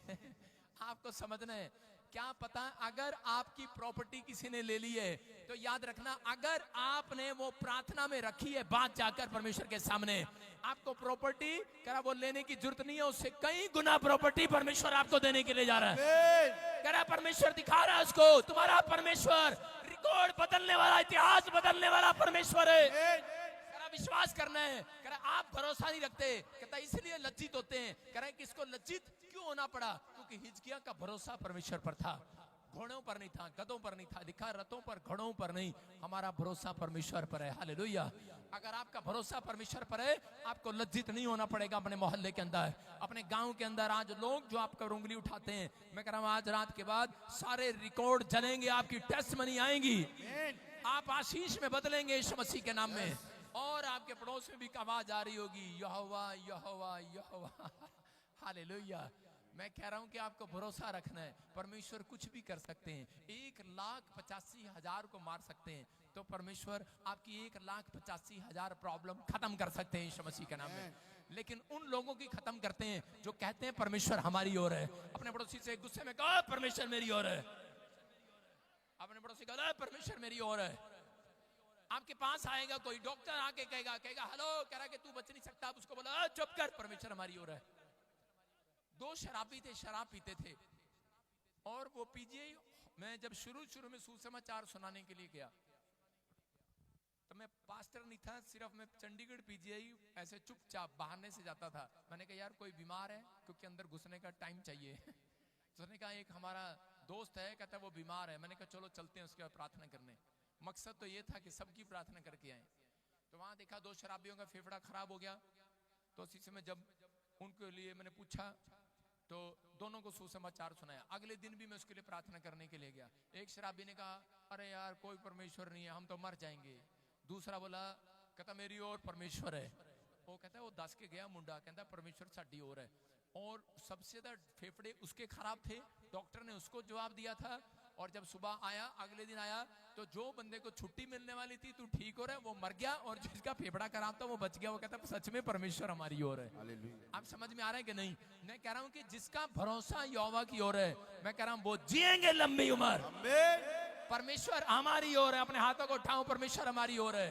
आपको समझना है, क्या पता अगर आपकी प्रॉपर्टी किसी ने ले ली है तो याद रखना, अगर आपने वो प्रार्थना में रखी है बात जाकर परमेश्वर के सामने, आपको प्रॉपर्टी करा वो लेने की जरूरत नहीं है, उससे कई गुना प्रॉपर्टी परमेश्वर आपको देने के लिए जा रहा है। करा परमेश्वर दिखा रहा है उसको, तुम्हारा परमेश्वर रिकॉर्ड बदलने वाला, इतिहास बदलने वाला परमेश्वर है। विश्वास करना है। कह रहा आप भरोसा नहीं रखते, कहता इसलिए लज्जित होते हैं। कह रहा है कि इसको लज्जित क्यों होना पड़ा? क्योंकि हिजकिया का भरोसा परमेश्वर पर था। घोड़ों पर नहीं था, गधों पर नहीं था, दिखा रथों पर, घोड़ों पर नहीं। हमारा भरोसा परमेश्वर पर है। हालेलुया। अगर आपका भरोसा परमेश्वर पर है, आपको लज्जित नहीं होना पड़ेगा अपने मोहल्ले के अंदर, अपने गांव के अंदर। आज लोग जो आपका उंगली उठाते हैं, मैं कह रहा हूं आज रात के बाद सारे रिकॉर्ड जलेंगे, आपकी टेस्ट मनी आएंगी, आप आशीष में बदलेंगे यीशु मसीह के नाम में। और आपके पड़ोस में भी आवाज आ रही होगी, यहोवा यहोवा यहोवा। हालेलुया। मैं कह रहा हूं कि आपको भरोसा रखना है, परमेश्वर कुछ भी कर सकते हैं। 1,85,000 को मार सकते हैं, तो परमेश्वर आपकी 1,85,000 प्रॉब्लम खत्म कर सकते हैं यीशु मसीह के नाम में। लेकिन उन लोगों की खत्म करते हैं जो कहते हैं परमेश्वर हमारी ओर है। अपने पड़ोसी से गुस्से में कहो परमेश्वर मेरी ओर है। अपने पड़ोसी को कहो परमेश्वर मेरी ओर है। आपके पास आएगा कोई डॉक्टर, आके कहेगा हेलो, कह रहा है कि तू बच नहीं सकता, उसको बोला चुप कर, परमेश्वर हमारी ओर है। 2 शराबी थे, शराब पीते थे, और वो पीजीआई, मैं जब शुरू में सुसमाचार सुनाने के लिए गया, तो मैं पास्टर नहीं था, सिर्फ मैं चंडीगढ़ पीजीआई ऐसे चुपचाप बहाने से जाता था। मैंने कहा यार कोई बीमार है, क्योंकि अंदर घुसने का टाइम चाहिए। तो उसने कहा एक हमारा दोस्त है, कहता है वो बीमार है। मैंने कहा चलो चलते हैं उसके बाद प्रार्थना करने। मकसद तो ये था कि सबकी प्रार्थना करके आए। तो वहां देखा 2 शराबियों का फेफड़ा खराब हो गया। तो उसी समय जब उनके लिए मैंने पूछा, तो दोनों को सुसमाचार सुनाया। अगले दिन भी मैं उसके लिए प्रार्थना करने के लिए गया। एक शराबी ने कहा अरे यार कोई परमेश्वर नहीं है, हम तो मर जाएंगे। दूसरा बोला, कहता मेरी ओर परमेश्वर है। वो कहता है वो 10 के गया मुंडा, कहता परमेश्वर साडी ओर है। और सबसे ज्यादा फेफड़े उसके खराब थे, डॉक्टर ने उसको जवाब दिया था। और जब सुबह आया, अगले दिन आया, तो जो बंदे को छुट्टी मिलने वाली थी, तू ठीक हो रहा है, वो मर गया, और जिसका फेफड़ा खराब था वो बच गया। वो कहता सच में परमेश्वर हमारी ओर है। आप समझ में आ रहा है कि नहीं? मैं कह रहा हूं कि जिसका भरोसा यहोवा की ओर है, मैं कह रहा हूं वो जिएंगे लंबी उम्र। परमेश्वर हमारी ओर है। अपने हाथों को उठाओ, परमेश्वर हमारी ओर है।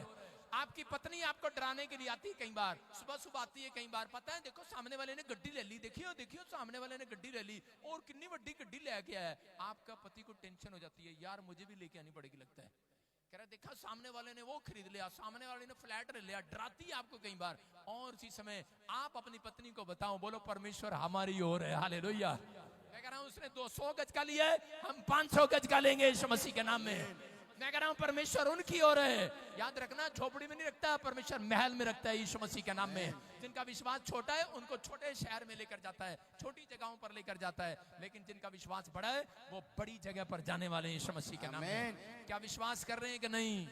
आपकी पत्नी आपको डराने के लिए आती है, कई बार सुबह आती है, कई बार पता है देखो सामने वाले ने गड्डी ले ली, देखियो सामने वाले ने गड्डी ले ली, और कितनी बड़ी गड्डी लेके आया है। आपका पति को टेंशन हो जाती है, यार मुझे भी लेके आनी पड़ेगी लगता है। कह रहा देखा सामने वाले ने वो खरीद लिया, सामने वाले ने फ्लैट ले लिया, डराती है आपको कई बार। और इसी समय आप अपनी पत्नी को बताओ, बोलो परमेश्वर हमारी ओर है। हालेलुया। मैं कह रहा हूं उसने 200 गज का लिया है, हम 500 गज का लेंगे यीशु मसीह के नाम में। मैं कह रहा हूं परमेश्वर उनकी ओर है। याद रखना, झोपड़ी में नहीं रखता परमेश्वर, महल में रखता है यीशु मसीह के नाम में। जिनका विश्वास छोटा है उनको छोटे शहर में लेकर जाता है, छोटी जगहों पर लेकर जाता है। लेकिन जिनका विश्वास बड़ा है वो बड़ी जगह पर जाने वाले हैं यीशु मसीह के नाम में। क्या विश्वास कर रहे हैं कि नहीं?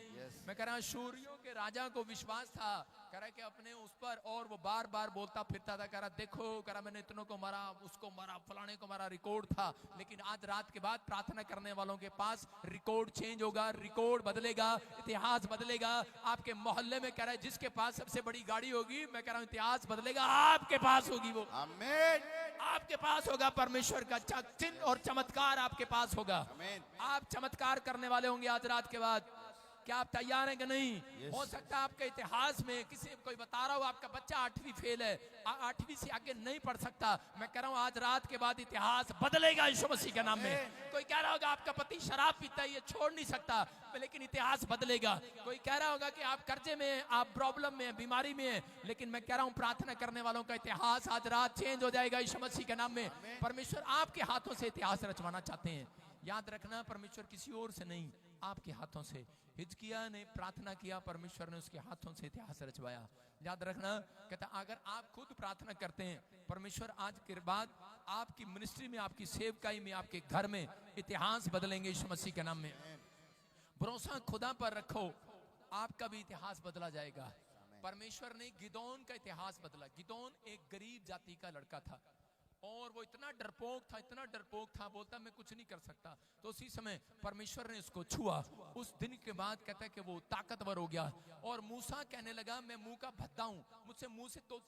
मैं कह रहा हूं शूरियों के राजा को विश्वास था, कह रहा कि अपने उस पर, और वो बार बार बोलता फिरता था, कह रहा देखो, कह रहा मैंने इतनों को मारा, उसको मारा, फलाने को मारा, रिकॉर्ड था। लेकिन आज रात के बाद प्रार्थना करने वालों के पास रिकॉर्ड चेंज होगा, रिकॉर्ड बदलेगा, इतिहास बदलेगा। आपके मोहल्ले में कह रहा है जिसके पास सबसे बड़ी गाड़ी होगी, मैं कह रहा हूं इतिहास बदलेगा, आपके पास होगी वो। आमीन। आपके पास होगा परमेश्वर का चिन्ह और चमत्कार आपके पास होगा। आप चमत्कार करने वाले होंगे आज रात के बाद। क्या आप तैयार हैं कि नहीं? हो सकता है आपके इतिहास में किसी कोई बता रहा हो आपका बच्चा 8वीं फेल है, 8वीं से आगे नहीं पढ़ सकता। मैं कह रहा हूं आज रात के बाद इतिहास बदलेगा यीशु मसीह के नाम में। कोई कह रहा होगा आपका पति शराब पीता है, ये छोड़ नहीं सकता, लेकिन इतिहास बदलेगा। कोई कह रहा होगा कि आप कर्जे में, आप प्रॉब्लम में, बीमारी में, लेकिन मैं कह रहा हूं प्रार्थना करने वालों का इतिहास आज रात चेंज हो जाएगा यीशु मसीह के नाम में। परमेश्वर आपके हाथों से इतिहास रचवाना चाहते हैं। याद रखना, परमेश्वर किसी और से नहीं, आपके हाथों से। हिजकिय्याह ने प्रार्थना किया, परमेश्वर ने उसके हाथों से इतिहास रचवाया। याद रखना, कहता अगर आप खुद प्रार्थना करते हैं, परमेश्वर आज के बाद आपकी मिनिस्ट्री में, आपकी सेवकाई में, आपके घर में इतिहास बदलेंगे यीशु मसीह के नाम में। भरोसा खुदा पर रखो, आपका भी इतिहास बदला जाएगा। परमेश्वर ने गिदोन का इतिहास बदला। गिदोन एक गरीब जाति का लड़का था, और वो इतना डरपोक था, बोलता मैं कुछ नहीं कर सकता। तो उसी समय परमेश्वर ने उसको छुआ। उस दिन के बाद कहता है कि वो ताकतवर हो गया। और मूसा कहने लगा मैं मुंह का भद्दा हूं, मुझसे मुंह से तो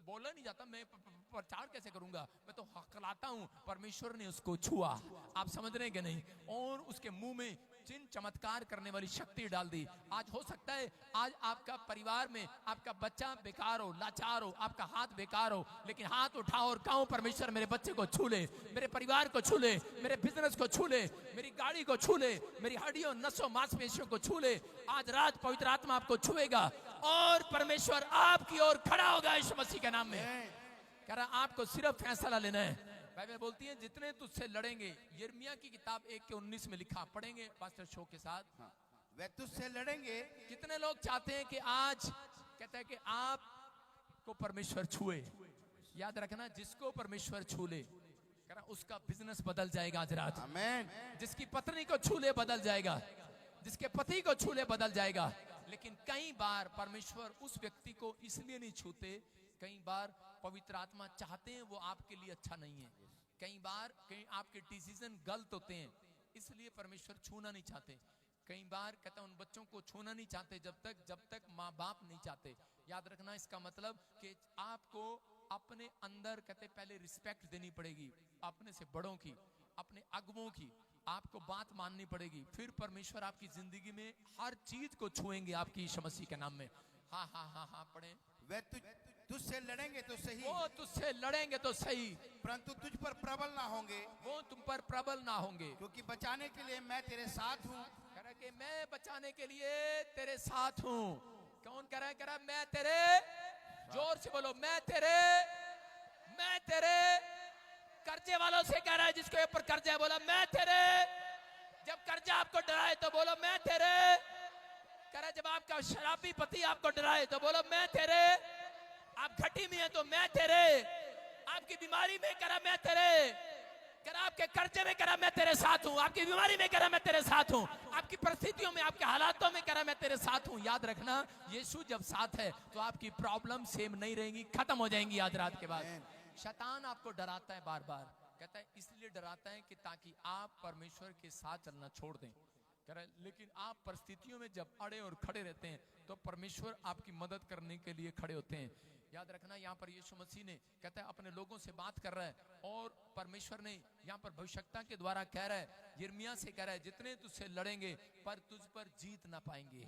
बोला नहीं जाता, मैं प्रचार कैसे करूंगा, मैं तो हकलाता हूं। परमेश्वर ने उसको छुआ। आप समझ रहे हैं कि नहीं? और उसके मुंह में चिन्ह चमत्कार करने वाली शक्ति डाल दी। आज हो सकता है आज आपका परिवार में आपका बच्चा बेकार हो, लाचार हो, आपका हाथ बेकार हो, लेकिन हाथ उठाओ और कहो परमेश्वर मेरे बच्चे को छू ले, मेरे परिवार को छू ले, मेरे बिजनेस को छू ले, मेरी गाड़ी को छू ले, मेरी हड्डियों, नसों, मांसपेशियों को छू ले। आज रात पवित्र आत्मा आपको छुएगा और परमेश्वर आपकी ओर खड़ा होगा यीशु मसीह के नाम में। कह रहा आपको सिर्फ फैसला लेना है। बाइबल बोलती है जितने तुझसे लड़ेंगे, यिर्मयाह की किताब 1:19 में लिखा, पढ़ेंगे पास्टर शो के साथ। हाँ, वे तुझसे लड़ेंगे। कितने लोग चाहते हैं कि आज कहता है कि आप को परमेश्वर छुए। याद रखना, जिसको परमेश्वर छू ले उसका बिजनेस बदल जाएगा आज रात। आमीन। जिसकी पत्नी को छू ले बदल जाएगा, जिसके पति को छू ले बदल जाएगा। लेकिन कई बार परमेश्वर उस व्यक्ति को इसलिए नहीं छूते, कई बार पवित्र आत्मा चाहते हैं वो आपके लिए अच्छा नहीं है। कई बार कई आपके डिसीजन गलत होते हैं, इसलिए परमेश्वर छूना नहीं चाहते। कई बार कहता है उन बच्चों को छूना नहीं चाहते जब तक माँ बाप नहीं चाहते। याद रखना, इसका मतलब कि आपको अपने अंदर कहते पहले रिस्पेक्ट देनी पड़ेगी, अपने से बड़ों की, अपने अगुओं की आपको बात माननी पड़ेगी। फिर परमेश्वर आपकी जिंदगी में हर चीज को छुएंगे आपकी यीशु मसीह के नाम में। हाँ हाँ हाँ हाँ पढ़े। वे तुझसे लड़ेंगे तो सही, वो तुझसे लड़ेंगे तो सही, परंतु तुझ पर प्रबल ना होंगे। वो तुम पर प्रबल ना होंगे, क्योंकि बचाने के लिए मैं तेरे साथ हूँ। कह रहा कि मैं बचाने के लिए तेरे साथ हूँ। कौन कह रहा है? कह रहा मैं तेरे, जोर से बोलो, मैं तेरे कर्जे वालों से कह रहा है, जिसके ऊपर कर्जा है बोला मैं तेरे। जब कर्जा आपको डराए तो बोलो मैं तेरे। कह रहा जब आपका शराबी पति आपको डराए तो बोलो मैं तेरे। आप घटी में है तो मैं तेरे। आपकी बीमारी में करा मैं तेरे। करा आपके कर्जे में करा मैं तेरे साथ हूं। आपकी बीमारी में करा मैं तेरे साथ हूं। आपकी परिस्थितियों में, आपके हालातों में करा मैं तेरे साथ हूं। याद रखना, यीशु जब साथ है तो आपकी प्रॉब्लम सेम नहीं रहेंगी, खत्म हो जाएंगी आज रात के बाद। शैतान आपको डराता है बार बार, कहता है इसलिए डराता है कि ताकि आप परमेश्वर के साथ चलना छोड़ दें। कह रहा है लेकिन आप परिस्थितियों में जब अड़े और खड़े रहते हैं तो परमेश्वर आपकी मदद करने के लिए खड़े होते हैं। याद रखना, यहाँ पर यीशु मसीह ने कहता है अपने लोगों से बात कर रहा है, और परमेश्वर ने यहाँ पर भविष्यवक्ता के द्वारा कह रहा है, यिर्मयाह से कह रहा है जितने तुझसे लड़ेंगे पर तुझ पर जीत ना पाएंगे।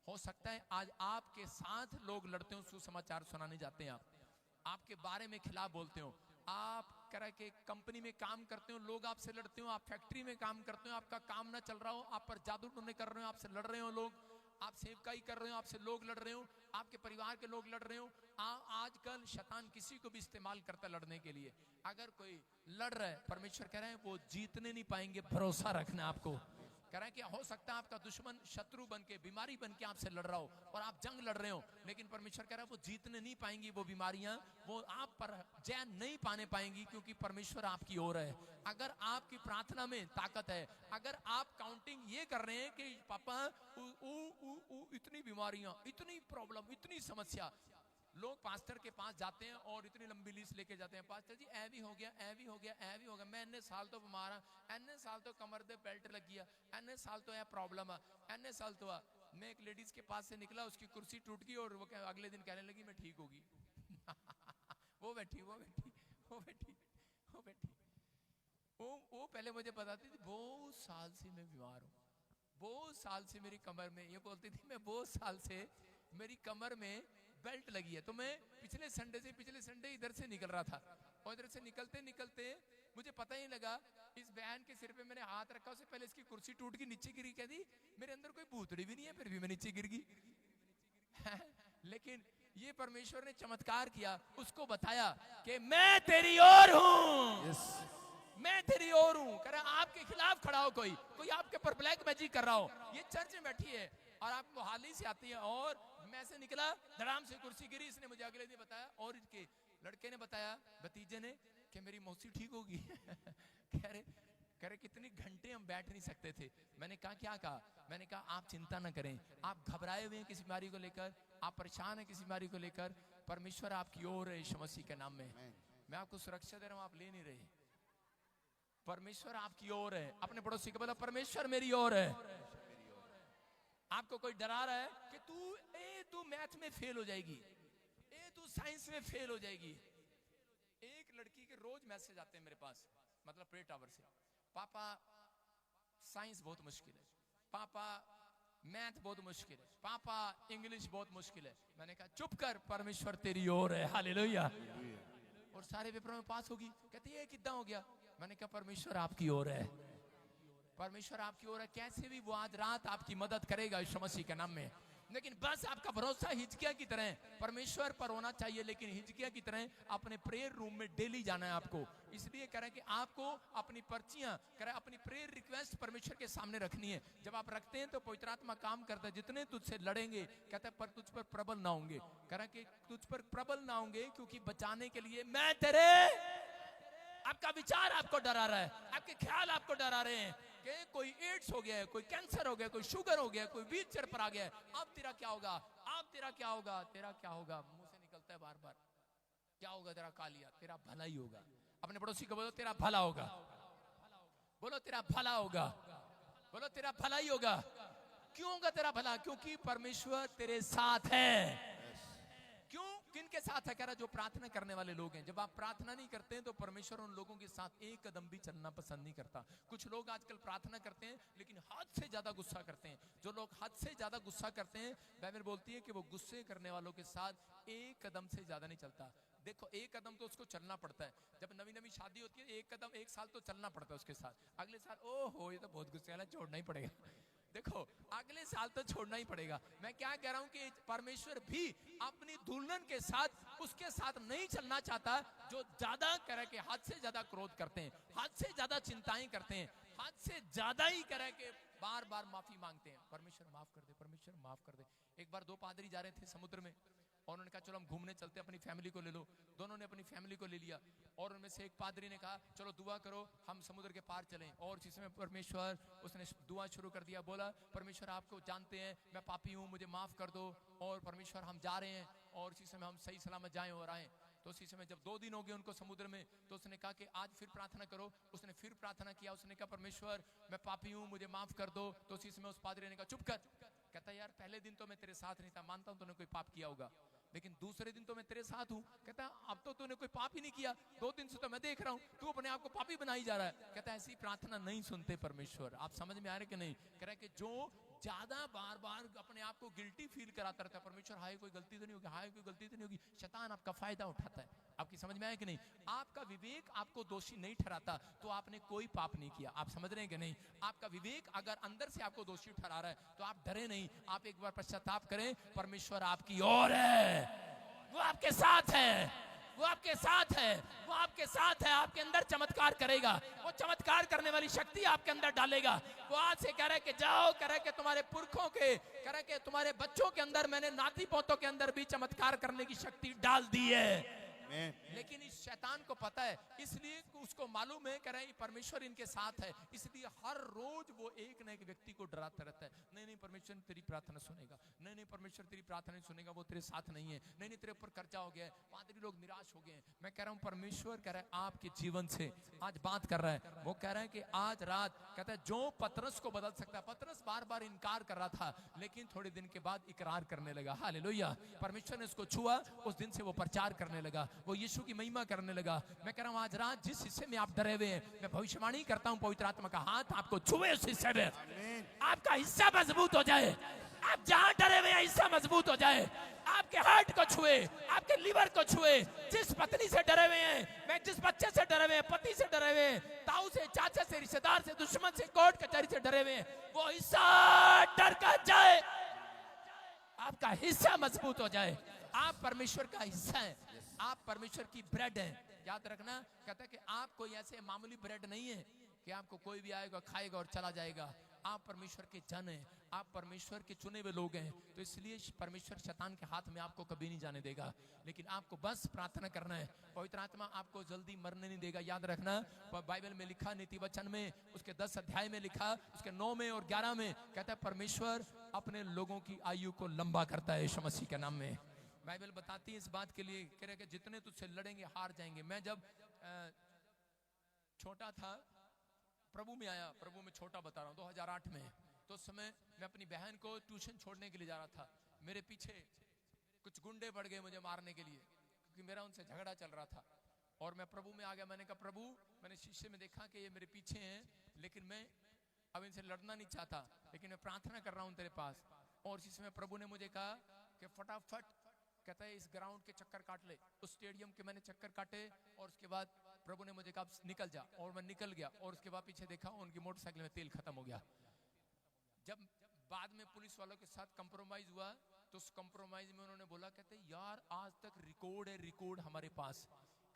हो सकता है आज आपके साथ लोग लड़ते हो, सुसमाचार सुनाने जाते हैं, आपके बारे में खिलाफ बोलते हो, आप कह रहे कि कंपनी में काम करते हो लोग आपसे लड़ते हो, आप फैक्ट्री में काम करते हो आपका काम ना चल रहा हो, आप पर जादू टोने कर रहे हो, आपसे लड़ रहे हो लोग, आप सेवकाई कर रहे हो आपसे लोग लड़ रहे हो, आपके परिवार के लोग लड़ रहे हो। आजकल शैतान किसी को भी इस्तेमाल करता है लड़ने के लिए। अगर कोई लड़ रहा है, परमेश्वर कह रहे हैं वो जीतने नहीं पाएंगे, भरोसा रखना आपको। कह रहे हैं कि हो सकता है आपका दुश्मन शत्रु बन के, बीमारी बन के आपसे लड़ रहा हो और आप जंग लड़ रहे हो, लेकिन परमेश्वर कह रहा है वो जीतने नहीं पाएंगी, वो बीमारियां वो आप पर जय नहीं पाने पाएंगी, क्योंकि परमेश्वर आपकी ओर है। अगर आपकी प्रार्थना में ताकत है, अगर आप काउंटिंग ये कर रहे हैं कि पापा इतनी बीमारियां, इतनी प्रॉब्लम, इतनी समस्या, लोग पास्टर के पास जाते हैं और इतनी लंबी लिस्ट लेके जाते हैं, पास्टर जी ऐ भी हो गया, ऐ भी हो गया, ऐ भी हो गया, मैं इतने साल तो बीमार हाँ, इतने साल तो कमर दे बेल्ट लगी है, इतने साल तो यह प्रॉब्लम है, इतने साल तो मैं एक लेडीज के पास से निकला, उसकी कुर्सी टूट गई और वो अगले दिन कहने लगी मैं ठीक होगी। वो बैठी वो पहले मुझे बताती थी बहुत साल से मैं बीमार हूँ, बहुत साल से मेरी कमर में, ये बोलती थी मैं बहुत साल से मेरी कमर में बेल्ट लगी है। तो मैं पिछले संडे इधर से निकल रहा था और इधर से निकलते निकलते मुझे पता ही लगा, इस बहन के सिर पे मैंने हाथ रखा, उससे पहले इसकी कुर्सी टूट गई, नीचे गिरी। कहती मेरे अंदर कोई भूतड़ी भी नहीं है, फिर भी मैं नीचे गिर गई। लेकिन ये परमेश्वर ने चमत्कार किया, उसको बताया कि मैं तेरी ओर हूँ, मैं तेरी ओर हूँ। कह रहा आपके खिलाफ खड़ा हो, कोई आपके पर ब्लैक मैजिक कर रहा हो, ये चर्च में बैठी है और आप मोहाली से आती है, और मैं से निकला, धड़ाम से कुर्सी गिरी। इसने मुझे अगले दिन बताया और इसके लड़के ने बताया, भतीजे ने, कि मेरी मौसी ठीक होगी। कह रहे कितने घंटे हम बैठ नहीं सकते थे। मैंने कहा क्या कहा? मैंने कहा आप चिंता ना करें, आप घबराए हुए हैं किसी बीमारी को लेकर, आप परेशान हैं किसी बीमारी को लेकर, परमेश्वर आपकी ओर है यीशु मसीह के नाम में। मैं आपको सुरक्षा दे रहा हूं, आप ले नहीं रहे। परमेश्वर आपकी ओर है। अपने पड़ोसी को बोला परमेश्वर मेरी ओर है। आपको कोई डरा रहा है कि तू मैथ में फेल हो जाएगी, तू साइंस में फेल हो जाएगी। एक लड़की के रोज मैसेज आते हैं मेरे पास, मतलब प्रे टावर से, पापा साइंस बहुत मुश्किल है, पापा मैथ बहुत मुश्किल है, पापा इंग्लिश बहुत मुश्किल है। मैंने कहा चुप कर, परमेश्वर तेरी ओर है, हालेलुया। और सारे पेपरों में पास होगी। कहती है कितना हो गया? मैंने कहा परमेश्वर आपकी ओर है, परमेश्वर आपकी ओर है। कैसे भी वो आज रात आपकी मदद करेगा यीशु मसीह के नाम में। लेकिन बस आपका भरोसा हिजकिया की तरह परमेश्वर पर होना चाहिए, लेकिन हिजकिया की तरह अपने प्रेयर रूम में डेली जाना है आपको। इसलिए कह रहे हैं कि आपको अपनी पर्चियां, कह रहे हैं अपनी प्रेयर रिक्वेस्ट परमेश्वर के सामने रखनी है। जब आप रखते हैं तो पवित्र आत्मा काम करता है। जितने तुझसे लड़ेंगे, कहता है पर तुझ पर प्रबल ना होंगे, कह रहे हैं कि तुझ पर प्रबल ना होंगे, क्योंकि बचाने के लिए मैं तेरे, आपका विचार आपको डरा रहा है, आपके ख्याल आपको डरा रहे हैं कि कोई एड्स हो गया है, कोई कैंसर हो गया, कोई शुगर हो गया, कोई व्हीलचेयर पर आ गया है, अब तेरा क्या होगा, अब तेरा क्या होगा, तेरा क्या होगा, मुंह से निकलता है बार बार, क्या होगा तेरा, कालिया तेरा भला ही होगा। अपने पड़ोसी को बोलो तेरा भला होगा, बोलो तेरा भला होगा, बोलो तेरा भला ही होगा। क्यों होगा तेरा भला? क्योंकि परमेश्वर तेरे साथ है। क्यों? किन के साथ है? कह रहा जो प्रार्थना करने वाले लोग हैं। जब आप प्रार्थना नहीं करते हैं तो परमेश्वर उन लोगों के साथ एक कदम भी चलना पसंद नहीं करता। कुछ लोग आजकल प्रार्थना करते हैं लेकिन हद से ज्यादा गुस्सा करते हैं। जो लोग हद से ज्यादा गुस्सा करते हैं, बाइबल बोलती है कि वो गुस्से करने वालों के साथ एक कदम से ज्यादा नहीं चलता। देखो एक कदम तो उसको चलना पड़ता है। जब नवी नवी शादी होती है एक कदम, एक साल तो चलना पड़ता है उसके साथ। अगले साल ओहो ये तो बहुत गुस्से वाला, छोड़ना ही पड़ेगा। देखो अगले साल तो छोड़ना ही पड़ेगा। मैं क्या कह रहा हूं कि परमेश्वर भी अपनी दुल्हन के साथ उसके साथ नहीं चलना चाहता जो ज्यादा करे के हद से ज्यादा क्रोध करते हैं, हद से ज्यादा चिंताएं करते हैं, हद से ज्यादा ही करे के बार बार माफी मांगते हैं। परमेश्वर माफ कर दे, परमेश्वर माफ कर दे। एक बार दो पादरी जा रहे थे समुद्र में और उन्होंने कहा चलो हम घूमने चलते हैं, अपनी फैमिली को ले लो। दोनों ने अपनी फैमिली को ले लिया और उनमें से एक पादरी ने कहा चलो दुआ करो हम समुद्र के पार चलें। और जिसमें परमेश्वर उसने दुआ शुरू कर दिया, बोला परमेश्वर आपको जानते हैं मैं पापी हूँ, मुझे माफ कर दो। और परमेश्वर हम जा रहे हैं और उसी समय हम सही सलामत जाएं और आए। तो उसी समय जब 2 दिन हो गए उनको समुद्र में, तो उसने कहा कि आज फिर प्रार्थना करो। उसने फिर प्रार्थना किया, उसने कहा परमेश्वर मैं पापी हूँ, मुझे माफ कर दो। तो उसी समय उस पादरी ने कहा चुप कर। कहता यार पहले दिन तो मैं तेरे साथ नहीं था, मानता हूँ तूने कोई पाप किया होगा, लेकिन दूसरे दिन तो मैं तेरे साथ हूँ। कहता अब तो तूने कोई पाप ही नहीं किया, 2 दिन से तो मैं देख रहा हूँ तू अपने आप को पापी बनाई जा रहा है। कहता ऐसी प्रार्थना नहीं सुनते परमेश्वर। आप समझ में आ रहे कि नहीं? कह रहा है कि जो ज्यादा बार बार अपने आप को गिल्टी फील कराता रहता है, परमेश्वर हाय कोई गलती तो नहीं होगी, हाय कोई गलती तो नहीं होगी, शैतान आपका फायदा उठाता है। आपकी समझ में आया कि नहीं? आपका विवेक आपको दोषी नहीं ठहराता तो आपने कोई पाप नहीं किया। आप समझ रहे हैं कि नहीं? आपका विवेक अगर अंदर से आपको दोषी ठहरा रहा है तो आप डरे नहीं, आप एक बार पश्चाताप करें, परमेश्वर आपकी ओर है, वो आपके साथ है, वो आपके साथ है, वो आपके साथ है, आपके अंदर चमत्कार करेगा, वो चमत्कार करने वाली शक्ति आपके अंदर डालेगा। वो आज से कह रहा है कि जाओ, कह रहा है कि तुम्हारे पुरखों के, कह रहा है कि तुम्हारे बच्चों के अंदर मैंने नाती पोतों के अंदर भी चमत्कार करने की शक्ति डाल दी है। लेकिन इस शैतान को पता है, इसलिए उसको मालूम है कह रहे हैं परमेश्वर इनके साथ है, इसलिए हर रोज वो एक न एक व्यक्ति को डराता रहता है। नहीं नहीं परमेश्वर तेरी प्रार्थना सुनेगा, नहीं नहीं परमेश्वर तेरी प्रार्थना नहीं सुनेगा, वो तेरे साथ नहीं है, नहीं नहीं तेरे ऊपर कर्जा हो गया है, पादरी लोग निराश हो गए हैं। मैं कह रहा हूँ परमेश्वर कह रहा है आपके जीवन से आज बात कर रहा है। वो कह रहा है कि आज रात कहता है जो पतरस को बदल सकता है। पतरस बार बार इनकार कर रहा था लेकिन थोड़े दिन के बाद इकरार करने लगा। हालेलुया। परमेश्वर ने उसको छुआ, उस दिन से वो प्रचार करने लगा, वो यीशु की महिमा करने लगा। मैं कह रहा हूं आज रात जिस हिस्से में आप डरे हुए हैं, मैं भविष्यवाणी करता हूं पवित्र आत्मा का हाथ आपको छुए उस हिस्से में, आपका हिस्सा मजबूत हो जाए। आप जहां डरे हुए हैं हिस्सा मजबूत हो जाए, आपके हार्ट को छुए, आपके लिवर को छुए। जिस पत्नी से डरे हुए हैं, मैं जिस बच्चे से डरे हुए हैं, पति से डरे हुए हैं, ताऊ से, चाचा से, रिश्तेदार से, दुश्मन से, कोर्ट कचहरी से डरे हुए हैं, वो हिस्सा डर कर जाए, आपका हिस्सा मजबूत हो जाए। आप परमेश्वर का हिस्सा है, आप परमेश्वर की ब्रेड हैं। याद रखना, कहता है कि आप कोई ऐसे मामूली ब्रेड नहीं है कि आपको कोई भी आएगा खाएगा और चला जाएगा। आप परमेश्वर के जन हैं, आप परमेश्वर के चुने हुए लोग हैं। तो इसलिए परमेश्वर शैतान के हाथ में आपको कभी नहीं जाने देगा, लेकिन आपको बस प्रार्थना करना है। पवित्र आत्मा आपको जल्दी मरने नहीं देगा। याद रखना, बाइबल में लिखा, नीति वचन में उसके 10 अध्याय में लिखा, उसके 9 में और 11 में कहता है परमेश्वर अपने लोगों की आयु को लंबा करता है यीशु मसीह के नाम में। बाइबल बताती है इस बात के लिए, कह रहे कि जितने तुझसे लड़ेंगे हार जाएंगे। मैं जब छोटा था प्रभु में आया, प्रभु में छोटा बता रहा हूँ 2008 में, तो उस समय मैं अपनी बहन को ट्यूशन छोड़ने के लिए जा रहा था। मेरे पीछे कुछ गुंडे पड़ गए मुझे मारने के लिए, क्योंकि मेरा उनसे झगड़ा चल रहा था। और मैं प्रभु में आ गया। मैंने कहा प्रभु, मैंने शीशे में देखा कि ये मेरे पीछे हैं, लेकिन मैं अब इनसे लड़ना नहीं चाहता, लेकिन मैं प्रार्थना कर रहा हूँ तेरे पास। और इसी समय प्रभु ने मुझे कहा कि फटाफट, कहता है इस ग्राउंड के चक्कर काट ले। उस स्टेडियम के मैंने चक्कर काटे और उसके बाद प्रभु ने मुझे कहा निकल जा, और मैं निकल गया। और उसके बाद पीछे देखा उनकी मोटरसाइकिल में तेल खत्म हो गया। जब बाद में पुलिस वालों के साथ कंप्रोमाइज हुआ, तो उस कंप्रोमाइज में उन्होंने बोला, कहते यार आज तक रिकॉर्ड है, रिकॉर्ड हमारे पास,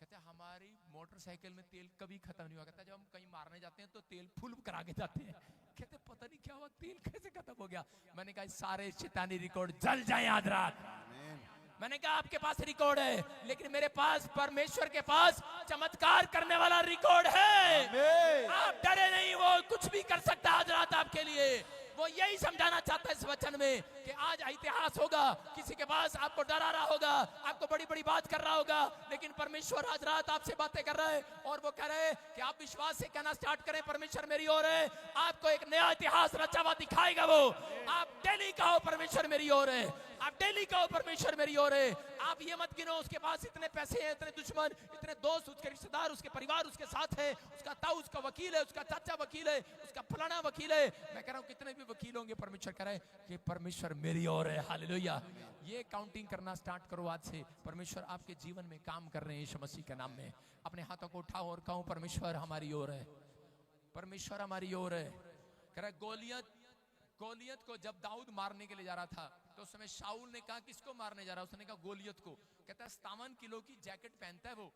कहते हमारी मोटरसाइकिल में तेल कभी खत्म नहीं हुआ, कहता जब हम कहीं मारने जाते हैं तो तेल फुल करा के जाते हैं, कहते पता नहीं क्या हुआ, तेल कैसे खत्म हो गया। मैंने कहा सारे शैतानी रिकॉर्ड जल जाए आज रात। मैंने कहा आपके पास रिकॉर्ड है, लेकिन मेरे पास, परमेश्वर के पास चमत्कार करने वाला रिकॉर्ड है। आप डरे नहीं, वो कुछ भी कर सकता है आज रात आपके लिए। वो यही समझाना चाहता है इस वचन में कि आज इतिहास होगा, किसी के पास आपको डरा रहा होगा, आपको बड़ी बड़ी बात कर रहा होगा, लेकिन परमेश्वर आज रात आपसे बातें कर रहा है और वो कह रहे हैं कि आप विश्वास से कहना स्टार्ट करें, परमेश्वर मेरी ओर है। आपको एक नया इतिहास रचा हुआ दिखाएगा वो। आप डेली कहो परमेश्वर मेरी ओर है, आप डेली कहो परमेश्वर मेरी ओर है। आप ये मत गिनो उसके पास इतने पैसे हैं, इतने दुश्मन, इतने दोस्त, उसके रिश्तेदार, उसके परिवार उसके साथ है, उसका ताऊ उसका वकील है, उसका चाचा वकील है, उसका फलाना वकील है। मैं कह रहा हूं कितने भी वकील होंगे, परमेश्वर कह रहा है कि परमेश्वर मेरी ओर है। हालेलुया। ये काउंटिंग करना स्टार्ट करो आज से। परमेश्वर आपके जीवन में काम कर रहे हैं यीशु मसीह के नाम में। अपने हाथों को उठाओ और कहो परमेश्वर हमारी ओर है, परमेश्वर हमारी ओर है। कह रहा है गोलियत को जब दाऊद मारने के लिए जा रहा था तो उस समय शाऊल ने कहा किसको मारने जा रहा है, उसने कहा गोलियत को। कहता है 57 किलो की जैकेट पहनता है वो,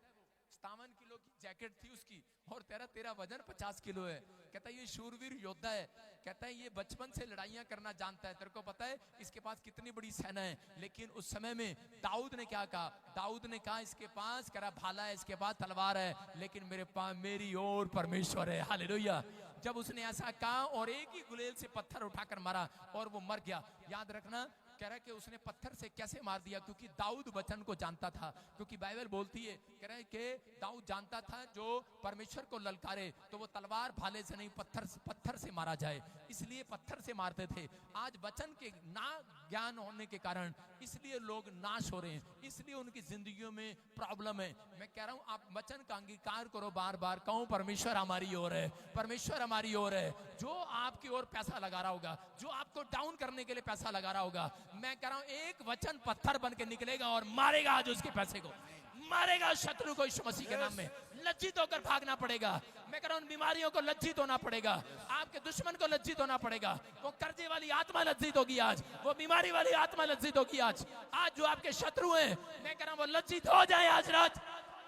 57 किलो की जैकेट थी उसकी, और तेरा वजन 50 किलो है। कहता है ये शूरवीर योद्धा है, कहता है ये बचपन से लड़ाइयां करना जानता है, तेरे को पता है इसके पास कितनी बड़ी सेना है। लेकिन उस समय में दाऊद ने क्या कहा, दाऊद ने कहा इसके पास करा भाला है, इसके पास तलवार है, लेकिन मेरे पास मेरी ओर परमेश्वर है। हालेलुया। जब उसने ऐसा कहा और एक ही गुलेल से पत्थर उठाकर मारा और वो मर गया। याद रखना, कह रहा है कि उसने पत्थर से कैसे मार दिया, क्योंकि दाऊद वचन को जानता था। क्योंकि बाइबल बोलती है, कह रहा है कि दाऊद जानता था जो परमेश्वर को ललकारे तो वो तलवार भाले से नहीं पत्थर से मारा जाए, इसलिए पत्थर से मारते थे। आज वचन के ना ज्ञान होने के कारण इसलिए लोग नाश हो रहे हैं, इसलिए उनकी जिंदगियों में प्रॉब्लम है। मैं कह रहा हूं आप वचन का अंगीकार करो, बार बार कहो परमेश्वर हमारी ओर है, परमेश्वर हमारी ओर है। जो आपकी ओर पैसा लगा रहा होगा, जो आपको डाउन करने के लिए पैसा लगा रहा होगा, मैं कह रहा हूं एक वचन पत्थर बन के निकलेगा और मारेगा आज उसके पैसे को, मारेगा शत्रु को यीशु मसीह के नाम में। लज्जित होकर भागना पड़ेगा। मैं कह रहा हूं बीमारियों को लज्जित होना पड़ेगा, आपके दुश्मन को लज्जित होना पड़ेगा। वो कर्जे वाली आत्मा लज्जित होगी आज, वो बीमारी वाली आत्मा लज्जित होगी आज। आज जो आपके शत्रु हैं, मैं कह रहा हूं वो लज्जित हो जाए आज रात।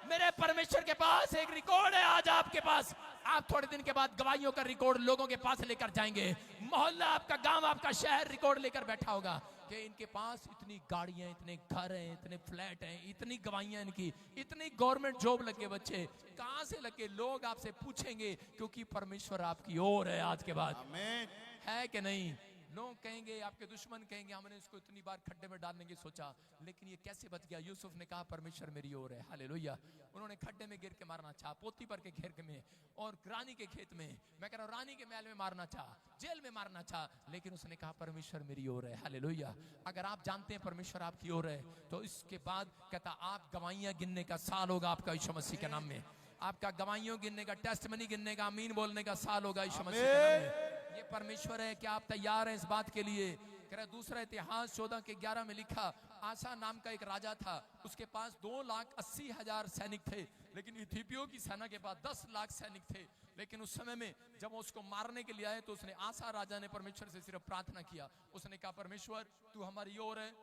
मेरे परमेश्वर के पास एक रिकॉर्ड है आज आपके पास। आप थोड़े दिन के बाद गवाहियों का रिकॉर्ड लोगों के पास लेकर जाएंगे। मोहल्ला, आपका गांव, आपका शहर रिकॉर्ड लेकर बैठा होगा कि इनके पास इतनी गाड़ियां, इतने घर हैं, इतने फ्लैट हैं, इतनी गवाहियां इनकी, इतनी गवर्नमेंट जॉब लगे, बच्चे कहां से लगे, लोग आपसे पूछेंगे, क्योंकि परमेश्वर आपकी ओर है आज के बाद। है कि नहीं? लोग कहेंगे, आपके दुश्मन कहेंगे हमने इसको इतनी बार खड्डे में डालने की सोचा, लेकिन ये कैसे बच गया। यूसुफ ने कहा परमेश्वर मेरी ओर है। हालेलुया। उन्होंने खड्डे में गिर के मारना चाहा, पोती पर के घेर के में, और रानी के खेत में, मैं कह रहा हूं रानी के महल में मारना चाहा, जेल में मारना चाहा, लेकिन उसने कहा परमेश्वर मेरी ओर है। हालेलुया। अगर आप जानते हैं परमेश्वर आपकी ओर है, तो इसके बाद कहता आप गवाहियां गिनने का साल होगा आपका यीशु मसीह के नाम में। आपका गवाहियों गिनने का, टेस्टमनी गिनने का, आमीन बोलने का साल होगा यीशु मसीह के नाम में। ये परमेश्वर है। क्या आप तैयार हैं इस बात के लिए? कह रहा दूसरा इतिहास 14:11 में लिखा, आसा नाम का एक राजा था, उसके पास 2,80,000 सैनिक थे, लेकिन इथियोपियों की सेना के पास 10 लाख सैनिक थे। लेकिन उस समय में जब उसको मारने के लिए आए तो उसने, आसा राजा ने परमेश्वर से सिर्फ प्रार्थना किया। उसने कहा परमेश्वर तू हमारी ओर है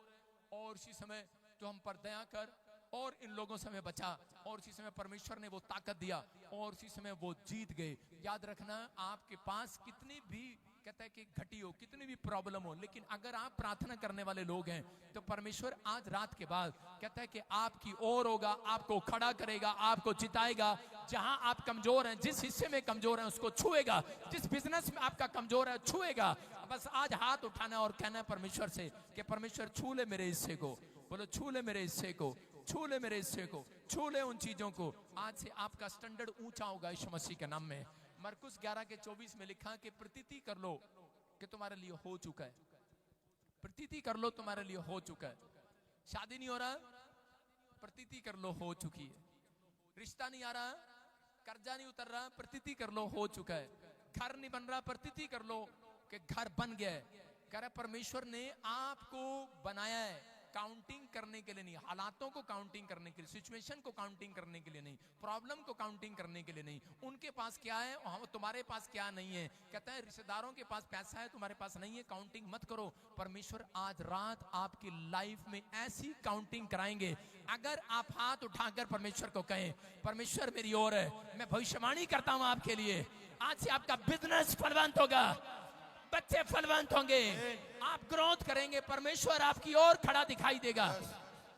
और इसी समय तू हम पर दया कर और इन लोगों से हमें बचा। और इसी समय परमेश्वर ने वो ताकत दिया और इसी समय वो जीत गए। याद रखना, आपके पास कितनी भी कहता है कि घटी हो, कितनी भी प्रॉब्लम हो, लेकिन अगर आप प्रार्थना करने वाले लोग हैं तो परमेश्वर आज रात के बाद कहता है कि आपकी ओर होगा, आपको खड़ा करेगा, आपको जिताएगा। जहां आप कमजोर हैं, जिस हिस्से में कमजोर हैं उसको छुएगा, जिस बिजनेस में आपका कमजोर है छुएगा। बस आज हाथ उठाना और कहना है परमेश्वर से कि परमेश्वर छू ले मेरे हिस्से को। बोलो छू ले मेरे हिस्से को, छू ले मेरे हिस्से को, छू ले उन चीजों को। आज से आपका स्टैंडर्ड ऊंचा होगा यीशु मसीह के नाम में। मरकुस 11:24 में लिखा कि प्रतीति कर लो कि तुम्हारे लिए हो चुका है, प्रतीति कर लो तुम्हारे लिए हो चुका है। शादी नहीं हो रहा, प्रतीति कर लो हो चुकी है। रिश्ता नहीं आ रहा, कर्जा नहीं उतर रहा, प्रतीति कर लो हो चुका है। घर नहीं बन रहा, प्रतीति कर लो कि घर बन गया है। कह रहा परमेश्वर ने आपको बनाया है, काउंटिंग करने के लिए नहीं, हालातों को काउंटिंग करने के लिए, सिचुएशन को काउंटिंग करने के लिए नहीं, प्रॉब्लम को काउंटिंग करने के लिए नहीं। उनके पास क्या है और तुम्हारे पास क्या नहीं है। कहता है रिश्तेदारों के पास पैसा है, तुम्हारे पास नहीं है, काउंटिंग मत करो। परमेश्वर आज रात आपकी लाइफ में ऐसी काउंटिंग कराएंगे, अगर आप हाथ उठाकर परमेश्वर को कहें, परमेश्वर मेरी ओर है, मैं भविष्यवाणी करता हूं आपके लिए, आज से आपका बिजनेस फलवंत होगा, बच्चे फलवंत होंगे, आप ग्रोथ करेंगे, परमेश्वर आपकी ओर खड़ा दिखाई देगा।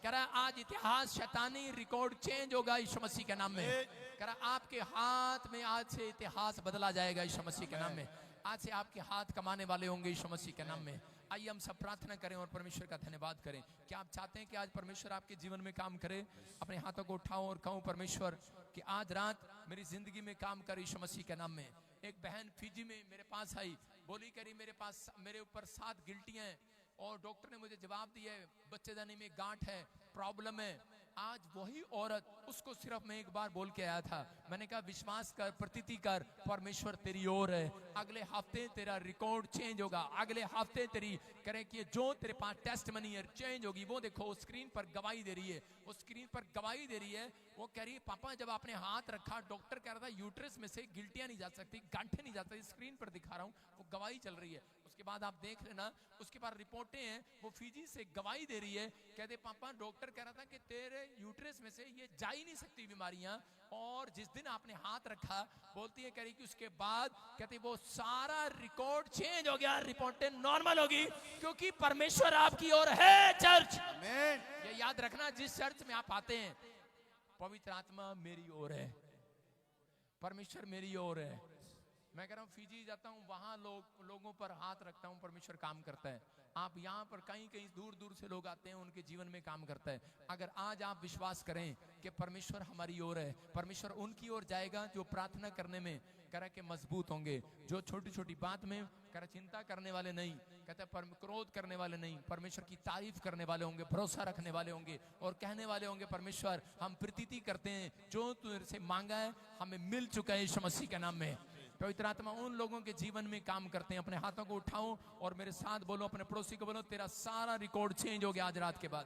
कह रहा आज इतिहास, शैतानी रिकॉर्ड चेंज होगा यीशु मसीह के नाम में। कह रहा आपके हाथ में आज से इतिहास बदला जाएगा यीशु मसीह के नाम में। आज से आपके हाथ कमाने वाले होंगे यीशु मसीह के नाम में। आइए हम सब प्रार्थना करें और परमेश्वर का धन्यवाद करें। क्या आप चाहते हैं कि आज परमेश्वर आपके जीवन में काम करे? अपने हाथों को उठाओ और कहो परमेश्वर कि आज रात मेरी जिंदगी में काम करे यीशु मसीह के नाम में। एक बहन फिजी में मेरे पास आई, बोली करी मेरे ऊपर 7 गिल्टियां हैं और डॉक्टर ने मुझे जवाब दिया है बच्चेदानी में गांठ है, प्रॉब्लम है। आज वही औरत, उसको सिर्फ मैं एक बार बोल के आया था, मैंने कहा विश्वास कर, प्रतीति कर, परमेश्वर तेरी ओर है। अगले हफ्ते तेरा रिकॉर्ड चेंज होगा, अगले हफ्ते तेरी करें कि जो तेरे पास टेस्ट मनी है चेंज होगी। वो देखो वो स्क्रीन पर गवाही दे रही है, वो स्क्रीन पर गवाही दे रही है। वो कह रही है पापा जब आपने हाथ रखा डॉक्टर कह रहा था यूट्रस में से गिल्टियां नहीं जा सकती, गांठें नहीं जा सकती, स्क्रीन पर दिखा रहा हूं, वो गवाही चल रही है। उसके बाद आप देख लेना, उसके बाद रिपोर्टें हैं, वो फिजी से गवाही दे रही है, कहते पापा डॉक्टर कह रहा था कि तेरे यूट्रस में से ये जा ही नहीं सकती बीमारियां, और जिस दिन आपने हाथ रखा, बोलती है कह रही कि उसके बाद कहती वो सारा रिकॉर्ड चेंज हो गया, रिपोर्टें नॉर्मल होगी, क्योंकि परमेश्वर आपकी ओर है। चर्च ये याद रखना, जिस चर्च में आप आते हैं पवित्र आत्मा मेरी ओर है, परमेश्वर मेरी ओर है। मैं कह रहा हूँ फिजी जाता हूँ, वहां लोगों पर हाथ रखता हूँ, परमेश्वर काम करता है। आप यहाँ पर कहीं कहीं दूर दूर से लोग आते हैं, उनके जीवन में काम करता है। अगर आज आप विश्वास करें कि परमेश्वर हमारी ओर है, परमेश्वर उनकी ओर जाएगा जो प्रार्थना करने में कह के मजबूत होंगे, जो छोटी छोटी बात में कह चिंता करने वाले नहीं, कहते क्रोध करने वाले नहीं, परमेश्वर की तारीफ करने वाले होंगे, भरोसा रखने वाले होंगे और कहने वाले होंगे परमेश्वर हम प्रतीति करते हैं, जो तुझसे मांगा है हमें मिल चुका है यीशु मसीह के नाम में। पवित्र आत्मा उन लोगों के जीवन में काम करते हैं। अपने हाथों को उठाओ और मेरे साथ बोलो, अपने पड़ोसी को बोलो तेरा सारा रिकॉर्ड चेंज हो गया आज रात के बाद,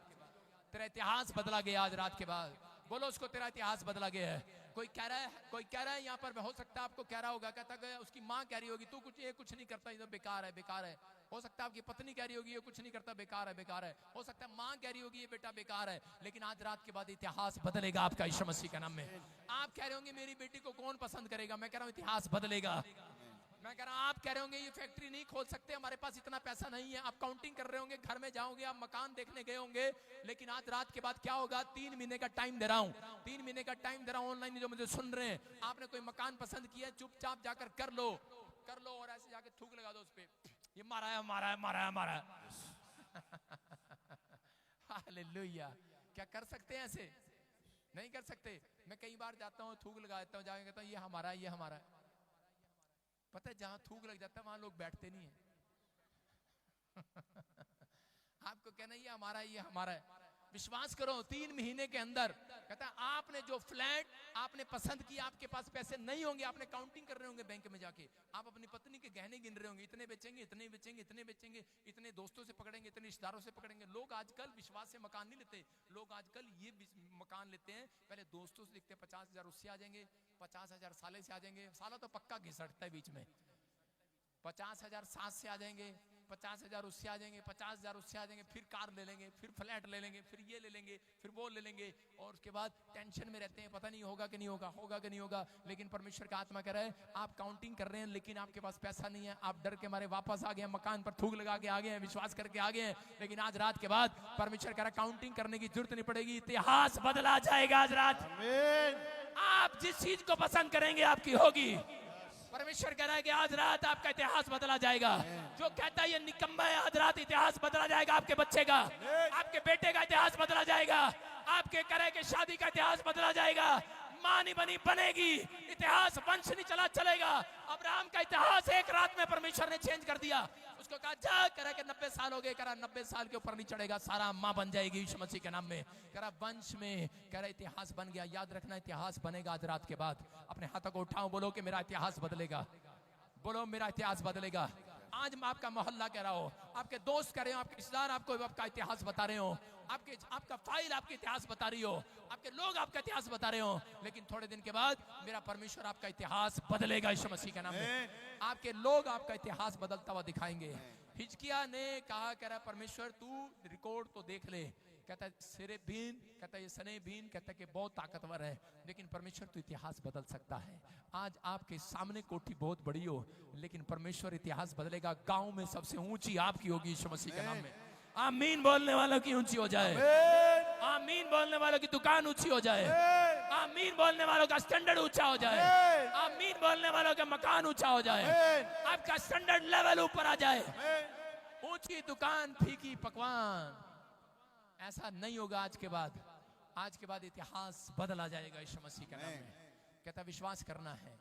तेरा इतिहास बदला गया आज रात के बाद। बोलो उसको तेरा इतिहास बदला गया है। कोई कह रहा है यहाँ पर, हो सकता है आपको कह रहा होगा, कहता है उसकी माँ कह रही होगी तू कुछ नहीं करता, ये तो बेकार है बेकार है। हो सकता है आपकी पत्नी कह रही होगी ये कुछ नहीं करता, बेकार है बेकार है। हो सकता है माँ कह रही होगी ये बेटा बेकार है। लेकिन आज रात के बाद इतिहास बदलेगा आपका यीशु मसीह के नाम में। आप कह रहे होंगे मेरी बेटी को कौन पसंद करेगा, मैं कह रहा हूँ इतिहास बदलेगा। मैं कह रहा हूं आप कह रहे होंगे ये फैक्ट्री नहीं खोल सकते, हमारे पास इतना पैसा नहीं है। आप काउंटिंग कर रहे होंगे, घर में जाओगे, आप मकान देखने गए होंगे, लेकिन आज रात के बाद क्या होगा? 3 महीने का टाइम दे रहा हूं, 3 महीने का टाइम दे रहा हूं। ऑनलाइन जो मुझे सुन रहे हैं, आपने कोई मकान पसंद किया, चुपचाप जाकर कर लो और ऐसे जाके थूक लगा दो उस पे, ये मारा है मारा है मारा है मारा है। हालेलुया। क्या कर सकते हैं ऐसे? नहीं कर सकते। मैं कई बार जाता हूँ, थूक लगा देता हूँ, जाके कहता हूँ ये हमारा है ये हमारा है। पता है जहां थूक लग जाता है वहां लोग बैठते नहीं है। आपको कहना ये हमारा है ये हमारा है। विश्वास करो 3 महीने के अंदर कहता है आपने जो फ्लैट आपने पसंद किया, आपके पास पैसे नहीं होंगे, आपने काउंटिंग कर रहे होंगे बैंक में जाके, आप अपनी पत्नी के गहने गिन रहे होंगे, इतने बेचेंगे इतने बेचेंगे इतने बेचेंगे, इतने दोस्तों से पकड़ेंगे इतने रिश्तेदारों से पकड़ेंगे। लोग आजकल विश्वास से मकान नहीं लेते, लोग आजकल ये मकान लेते हैं, पहले दोस्तों से लिखते 50,000 उससे आ जाएंगे, 50,000 साले से आ जाएंगे, साला तो पक्का घिसटता है बीच में, 50,000 सास से आ जाएंगे, 50,000 उससे आ जाएंगे, 50,000 उससे आ जाएंगे, फिर कार ले लेंगे, फिर फ्लैट ले लेंगे, फिर ये ले लेंगे, फिर वो ले लेंगे, और उसके बाद टेंशन में रहते हैं, पता नहीं होगा कि नहीं होगा, होगा कि नहीं होगा। लेकिन परमेश्वर का आत्मा कह रहा है आप काउंटिंग कर रहे हैं लेकिन आपके पास पैसा नहीं है, आप डर के मारे वापस आ गए, मकान पर थूक लगा के आ गए हैं, विश्वास करके आ गए हैं। लेकिन आज रात के बाद परमेश्वर कह रहा है काउंटिंग करने की जरूरत नहीं पड़ेगी, इतिहास बदला जाएगा आज रात। आप जिस चीज को पसंद करेंगे आपकी होगी। परमेश्वर कह रहा है कि आज रात आपका इतिहास बदला जाएगा। जो कहता है ये निकम्मा है, आज रात इतिहास बदला जाएगा, आपके बच्चे का, आपके बेटे का इतिहास बदला जाएगा, आपके करे के शादी का इतिहास बदला जाएगा, मां नहीं बनी बनेगी, इतिहास वंश नहीं चला चलेगा। अब्राहम का इतिहास एक रात में परमेश्वर ने चेंज कर दिया। उसको कहा जा, कह के 90 साल हो गए, कह 90 साल के ऊपर नहीं चढ़ेगा, सारा मां बन जाएगी यीशु मसीह के नाम में। कह वंश में कह इतिहास बन गया। याद रखना इतिहास बनेगा आज रात के बाद। अपने हाथों को उठाओ, बोलो कि मेरा इतिहास बदलेगा, बोलो मेरा इतिहास बदलेगा। आज मैं आपका मोहल्ला कह रहा हो, आपके दोस्त कह रहे हो, आपके रिश्तेदार आपको आपका इतिहास बता रहे हो, आपका फाइल आपके इतिहास बता रही हो, आपके लोग आपका इतिहास बता रहे हो, लेकिन थोड़े दिन के बाद मेरा परमेश्वर आपका इतिहास बदलेगा यीशु मसीह के नाम में। आपके लोग आपका इतिहास बदलता हुआ दिखाएंगे। हिजकिया ने कहा, कह रहा परमेश्वर तू रिकॉर्ड तो देख ले, कहता है सिरे बीन, कहता है ये सने बीन, कहता है कि बहुत ताकतवर है, लेकिन परमेश्वर तो इतिहास बदल सकता है। आज आपके सामने कोठी बहुत बड़ी हो, लेकिन परमेश्वर इतिहास बदलेगा। गांव में सबसे ऊंची आपकी होगी यीशु मसीह के नाम में। आमीन बोलने वालों की ऊंची हो जाए, आमीन बोलने वालों की दुकान ऊंची हो जाए, आमीन बोलने वालों का स्टैंडर्ड ऊंचा हो जाए, आमीन बोलने वालों का मकान ऊंचा हो जाए, आपका स्टैंडर्ड लेवल ऊपर आ जाए। ऊंची दुकान फीकी पकवान ऐसा नहीं होगा आज के बाद। आज के बाद इतिहास बदला जाएगा यीशु मसीह के नाम में। कहता विश्वास करना है।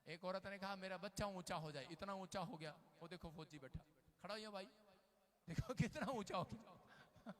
एक औरत ने कहा मेरा बच्चा ऊंचा हो जाए, इतना ऊंचा हो गया, वो देखो फौजी बैठा खड़ा हो भाई, देखो कितना ऊंचा हो गया।